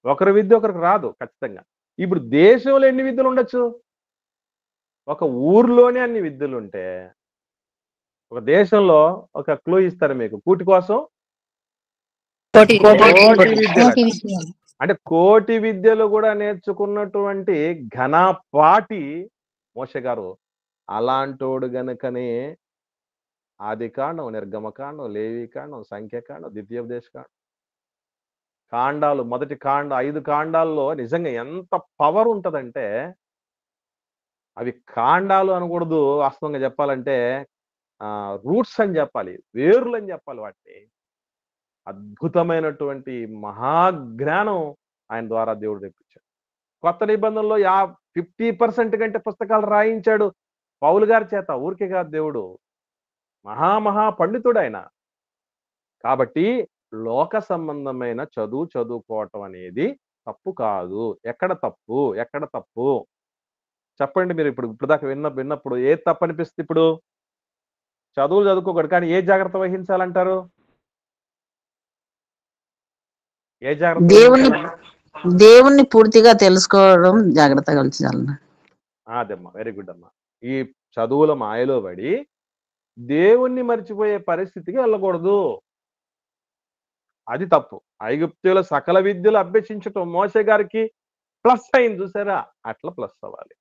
ఒకరి విద్య ఒకరికి రాదు ఖచ్చితంగా. ఇప్పుడు దేశంలో ఎన్ని విద్యలు ఉండొచ్చు? ఒక ఊర్లోనే అన్ని విద్యలు ఉంటే, ఒక దేశంలో ఒక క్లూ ఇస్తారు మీకు, కూటి కోసం కోటి విద్యలు. అంటే కోటి విద్యలు కూడా నేర్చుకున్నటువంటి ఘనపాటి మోషే గారు. అలాంటోడు గనుకనే ఆదికాండం, నిర్గమకాండం, లేవికాండం, సంఖ్యాకాండం, ద్వితీయోపదేశకాండం, కాండాలు, మొదటి 5 కాండాల్లో నిజంగా ఎంత పవర్ ఉంటదంటే, అవి కాండాలు అనకూడదు, వాస్తవంగా చెప్పాలంటే రూట్స్ అని చెప్పాలి, వేర్లు అని చెప్పాలి. వాటిని అద్భుతమైనటువంటి మహాజ్ఞానం ఆయన ద్వారా దేవుడు తెప్పించాడు. కొత్త నిబంధనలో 50% కంటే పుస్తకాలు రాయించాడు పౌలు గారి చేత. ఊరికే కాదు, దేవుడు మహా పండితుడు ఆయన. కాబట్టి లోక సంబంధమైన చదువుకోవటం అనేది తప్పు కాదు. ఎక్కడ తప్పు చెప్పండి? మీరు ఇప్పుడు దాకా విన్నప్పుడు ఏది తప్పు అనిపిస్తుంది? ఇప్పుడు చదువులు చదువుకోకూడదు, కానీ ఏ జాగ్రత్త వహించాలంటారు? ఏ జాగ్రత్త దేవుణ్ణి వహించాలన్నా? దేవుణ్ణి పూర్తిగా తెలుసుకోవడం జాగ్రత్తగా కలిసి. అదమ్మా, వెరీ గుడ్ అమ్మా. ఈ చదువుల మాయలో పడి దేవుణ్ణి మర్చిపోయే పరిస్థితికి వెళ్ళకూడదు. అది తప్పు. ఐగుప్తుల సకల విద్యలు అభ్యసించటం మోసే గారికి ప్లస్ అయింది చూసారా, అట్లా ప్లస్ అవ్వాలి.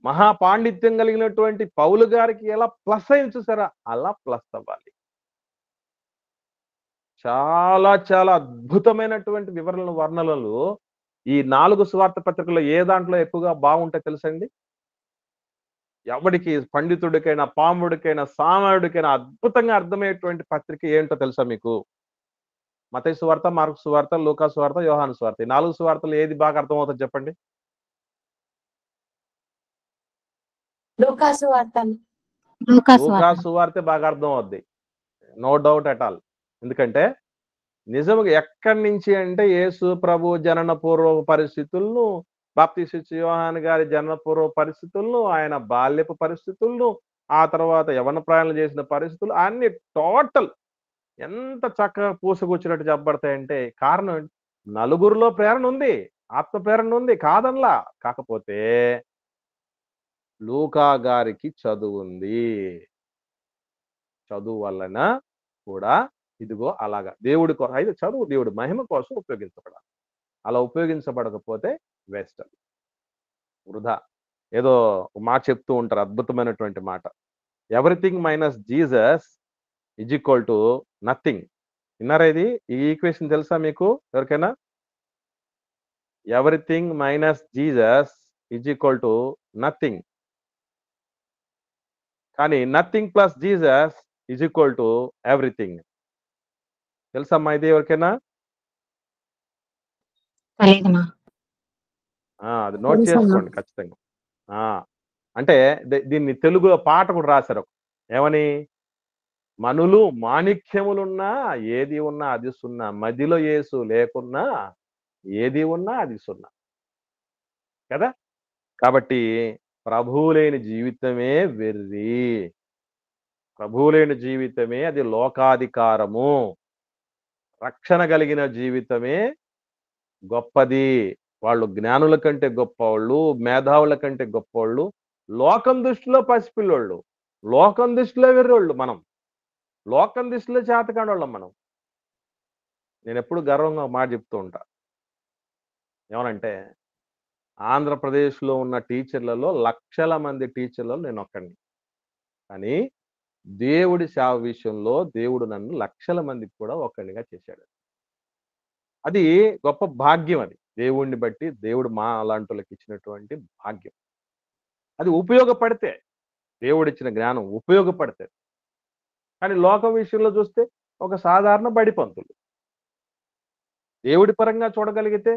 మహాపాండిత్యం కలిగినటువంటి పౌలు గారికి ఎలా ప్లస్ అయింది చూసారా, అలా ప్లస్ అవ్వాలి. చాలా అద్భుతమైనటువంటి వర్ణనలు ఈ 4 సువార్త పత్రికల్లో ఏ దాంట్లో ఎక్కువగా బాగుంటాయి తెలుసండి? ఎవడికి, పండితుడికైనా, పాముడికైనా, సామాన్యుడికైనా అద్భుతంగా అర్థమయ్యేటువంటి పత్రిక ఏంటో తెలుసా మీకు? మత్తయి సువార్త, మార్కు సువార్త, లూకా సువార్త, యోహాను సువార్త. ఈ 4 సువార్తలు ఏది బాగా అర్థమవుతుంది చెప్పండి? లూకాసు వార్త. లూకా సువార్తే బాగా అర్థం అవుద్ది, నో డౌట్ అట్ ఆల్. ఎందుకంటే నిజంగా ఎక్కడి నుంచి అంటే యేసు ప్రభు జనన పూర్వ పరిస్థితులను, బాప్తిస్మ యోహాను గారి జనన పూర్వ పరిస్థితులను, ఆయన బాల్యపు పరిస్థితులను, ఆ తర్వాత యవన ప్రయాణాలు చేసిన పరిస్థితులు అన్ని టోటల్ ఎంత చక్కగా పూసగుచ్చినట్టు చెప్పబడతాయంటే కారణం నలుగురిలో ప్రేరణ ఉంది, ఆత్మ ప్రేరణ ఉంది, కాదనలా. కాకపోతే లూకా గారికి చదువు ఉంది. చదువు వలన కూడా ఇదిగో అలాగా దేవుడి అయితే చదువు దేవుడి మహిమ కోసం ఉపయోగించబడాలి. అలా ఉపయోగించబడకపోతే వేస్ట్, అది వృధా. ఏదో మాట చెప్తూ ఉంటారు, అద్భుతమైనటువంటి మాట. Everything minus Jesus is equal to nothing. విన్నారా ఇది? ఈ ఈక్వేషన్ తెలుసా మీకు ఎవరికైనా? Everything minus Jesus is equal to nothing. కానీ nothing plus Jesus is equal to everything. తెలుసమ్మా ఇది ఎవరికైనా? అది నోట్ చేసుకోండి ఖచ్చితంగా. అంటే దీన్ని తెలుగులో పాట కూడా రాశారు. ఏమని? మనులు మాణిక్యములున్నా ఏది ఉన్నా అది సున్నా, మదిలో యేసు లేకున్నా ఏది ఉన్నా అది సున్నా కదా. కాబట్టి ప్రభువు లేని జీవితమే వెర్రి, ప్రభువు లేని జీవితమే అది లోకాధికారము. రక్షణ కలిగిన జీవితమే గొప్పది. వాళ్ళు జ్ఞానుల కంటే గొప్పవాళ్ళు, మేధావుల కంటే గొప్పవాళ్ళు, లోకం దృష్టిలో పసిపిల్లోళ్ళు, లోకం దృష్టిలో వెర్రోళ్ళు. మనం లోకం దృష్టిలో చేతకాడోళ్ళం మనం. నేను ఎప్పుడు గర్వంగా మాట చెప్తూ ఉంటా. ఏమనంటే ఆంధ్రప్రదేశ్లో ఉన్న టీచర్లలో లక్షల మంది టీచర్లలో నేను ఒక్కడిని. కానీ దేవుడి సేవ విషయంలో దేవుడు నన్ను లక్షల మందికి కూడా ఒక్కడిగా చేశాడు. అది గొప్ప భాగ్యం. అది దేవుణ్ణి బట్టి దేవుడు మా అలాంటి ఇచ్చినటువంటి భాగ్యం. అది ఉపయోగపడితే, దేవుడిచ్చిన జ్ఞానం ఉపయోగపడితే. కానీ లోకం విషయంలో చూస్తే ఒక సాధారణ బడి పంతులు. దేవుడి పరంగా చూడగలిగితే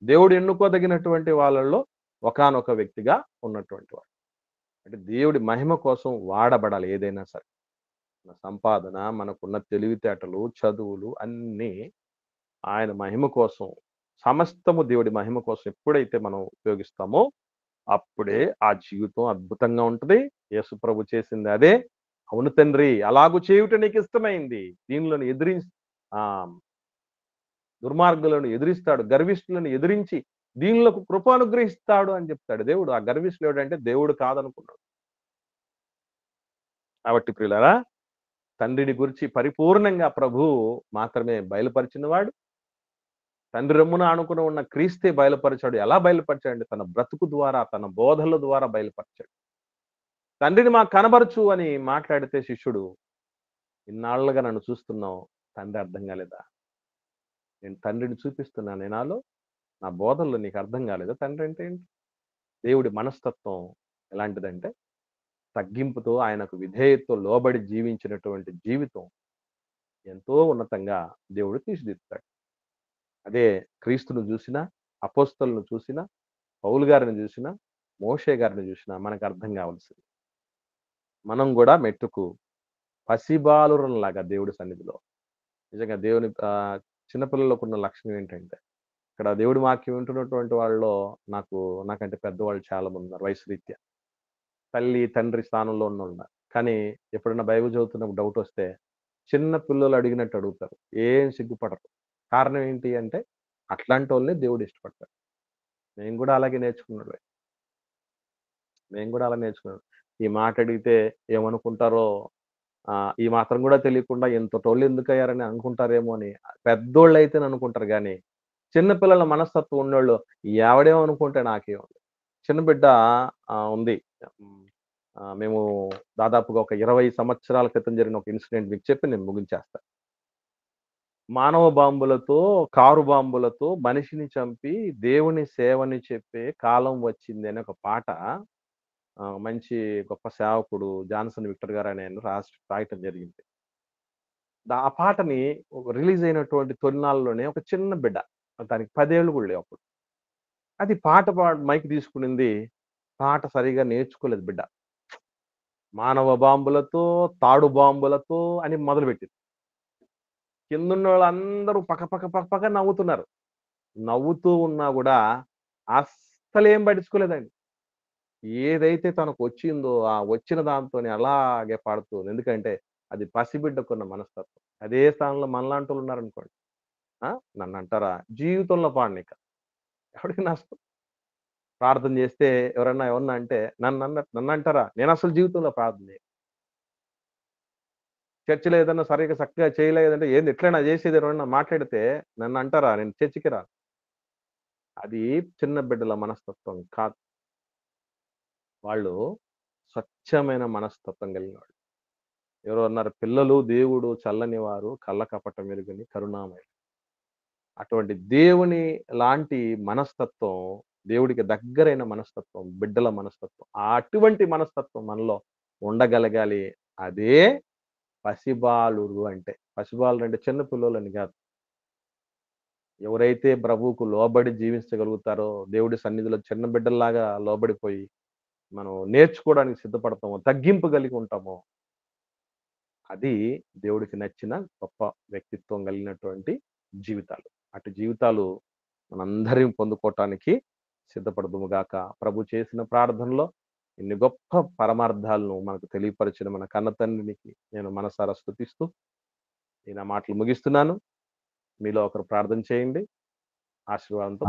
దేవుడు ఎన్నుకోదగినటువంటి వాళ్ళల్లో ఒకానొక వ్యక్తిగా ఉన్నటువంటి వాడు. అంటే దేవుడి మహిమ కోసం వాడబడాలి ఏదైనా సరే. మన సంపాదన, మనకున్న తెలివితేటలు, చదువులు అన్నీ ఆయన మహిమ కోసం, సమస్తము దేవుడి మహిమ కోసం ఎప్పుడైతే మనం ఉపయోగిస్తామో అప్పుడే ఆ జీవితం అద్భుతంగా ఉంటుంది. యేసు ప్రభు చేసింది అదే. అవును తండ్రి, అలాగూ చేయుట నీకు ఇష్టమైంది. దీనిలను దుర్మార్గులను ఎదిరిస్తాడు, గర్విష్ఠులను ఎదిరించి దీనిలకు కృప అనుగ్రహిస్తాడు అని చెప్తాడు దేవుడు. ఆ గర్విష్ఠుడు ఎవడంటే దేవుడు కాదనుకున్నాడు. కాబట్టి ప్రియులారా, తండ్రిని గురించి పరిపూర్ణంగా ప్రభువు మాత్రమే బయలుపరిచినవాడు. తండ్రి రొమ్మున ఆనుకుని ఉన్న క్రీస్తే బయలుపరిచాడు. ఎలా బయలుపరిచాడు? తన బ్రతుకు ద్వారా, తన బోధల ద్వారా బయలుపరిచాడు. తండ్రిని మాకు కనబరచు అని మాట్లాడితే శిష్యుడు, ఇన్నాళ్ళుగా నన్ను చూస్తున్నావు, తండ్రి అర్థం కాలేదా? నేను తండ్రిని చూపిస్తున్నాను నాలో, నా బోధనలో నీకు అర్థం కాలేదా తండ్రి అంటే ఏంటి? దేవుడి మనస్తత్వం ఎలాంటిదంటే తగ్గింపుతో, ఆయనకు విధేయతతో లోబడి జీవించినటువంటి జీవితం ఎంతో ఉన్నతంగా దేవుడు తీర్చిదిద్దుతాడు. అదే క్రీస్తును చూసినా, అపోస్తలును చూసినా, పౌలు గారిని చూసినా, మోషే గారిని చూసినా మనకు అర్థం కావాల్సింది. మనం కూడా మెట్టుకు పసిబాలురంలాగా దేవుడి సన్నిధిలో నిజంగా దేవుని చిన్నపిల్లలకు ఉన్న లక్షణం ఏంటంటే, ఇక్కడ దేవుడి వాక్యం వింటున్నటువంటి వాళ్ళలో నాకంటే పెద్దవాళ్ళు చాలా మంది ఉన్నారు వయసు రీత్యా. తల్లి, తండ్రి స్థానంలో ఉన్నోళ్ళున్నారు. కానీ ఎప్పుడైనా బైబిల్ చదువుతున్నప్పుడు డౌట్ వస్తే చిన్న పిల్లలు అడిగినట్టు అడుగుతారు. ఏం సిగ్గుపడరు. కారణం ఏంటి అంటే అట్లాంటి వాళ్ళని దేవుడు ఇష్టపడతాడు. మేము కూడా అలాగే నేర్చుకున్నాడు. మేము కూడా అలా నేర్చుకున్నాం. ఈ మాట అడిగితే ఏమనుకుంటారో, ఈ మాత్రం కూడా తెలియకుండా ఇంతటోళ్ళు ఎందుకయ్యారని అనుకుంటారేమో అని పెద్దోళ్ళు అయితేనే అనుకుంటారు. కానీ చిన్నపిల్లల మనస్తత్వం ఉన్నోళ్ళు ఎవడేమనుకుంటే నాకేముంది. చిన్న బిడ్డ ఉంది. మేము దాదాపుగా ఒక 20 సంవత్సరాల క్రితం జరిగిన ఒక ఇన్సిడెంట్ మీకు చెప్పి నేను ముగించేస్తా. మానవ బాంబులతో, కారు బాంబులతో మనిషిని చంపి దేవుని సేవని చెప్పే కాలం వచ్చింది అనే ఒక పాట మంచి గొప్ప సేవకుడు జాన్సన్ విక్టర్ గారు అని ఆయన రాయటం జరిగింది. ఆ పాటని రిలీజ్ అయినటువంటి తొలినాళ్ళలోనే ఒక చిన్న బిడ్డ, దానికి 10 ఏళ్ళు కూడా లేవు అప్పుడు, అది పాట మైక్ తీసుకునింది. పాట సరిగా నేర్చుకోలేదు బిడ్డ. మానవ బాంబులతో, తాడు బాంబులతో అని మొదలుపెట్టింది. కిందున్న వాళ్ళందరూ పక్క నవ్వుతున్నారు. నవ్వుతూ ఉన్నా కూడా అస్సలేం పట్టించుకోలేదండి. ఏదైతే తనకు వచ్చిందో ఆ వచ్చిన దాంతోనే అలాగే పాడుతుంది. ఎందుకంటే అది పసిబిడ్డకున్న మనస్తత్వం. అదే స్థానంలో మనలాంటి వాళ్ళు ఉన్నారనుకోండి, నన్ను అంటారా జీవితంలో పాడనిక ఎవరికి నష్టం. ప్రార్థన చేస్తే ఎవరన్నా అంటే నన్ను అంటారా, నేను అసలు జీవితంలో ప్రార్థన చేయను. చర్చిలో ఏదన్నా సరిగ్గా చక్కగా చేయలేదంటే ఏంది ఎట్లైనా చేసేది ఎవరన్నా మాట్లాడితే నన్ను అంటారా, నేను చర్చికి రా. అది చిన్న బిడ్డల మనస్తత్వం కాదు. వాళ్ళు స్వచ్ఛమైన మనస్తత్వం కలిగిన వాళ్ళు. ఎవరో అన్నారు, పిల్లలు దేవుడు చల్లని వారు, కళ్ళ కపటం ఎరుగని కరుణామయులు. అటువంటి దేవుని లాంటి మనస్తత్వం, దేవుడికి దగ్గరైన మనస్తత్వం బిడ్డల మనస్తత్వం. అటువంటి మనస్తత్వం మనలో ఉండగలగాలి. అదే పసిబాలురు అంటే. పసిబాలురు అంటే చిన్న పిల్లలని కాదు. ఎవరైతే ప్రభువుకు లోబడి జీవించగలుగుతారో, దేవుడి సన్నిధిలో చిన్న బిడ్డల్లాగా లోబడిపోయి మనం నేర్చుకోవడానికి సిద్ధపడతామో, తగ్గింపు కలిగి ఉంటామో, అది దేవుడికి నచ్చిన గొప్ప వ్యక్తిత్వం కలిగినటువంటి జీవితాలు. అటు జీవితాలు మనందరం పొందుకోవటానికి సిద్ధపడదుము గాక. ప్రభు చేసిన ప్రార్థనలో ఇన్ని గొప్ప పరమార్థాలను మనకు తెలియపరిచిన మన కన్న తండ్రికి నేను మనసారా స్తుతిస్తూ నా మాటలు ముగిస్తున్నాను. మీలో ఒకరు ప్రార్థన చేయండి. ఆశీర్వాదంతో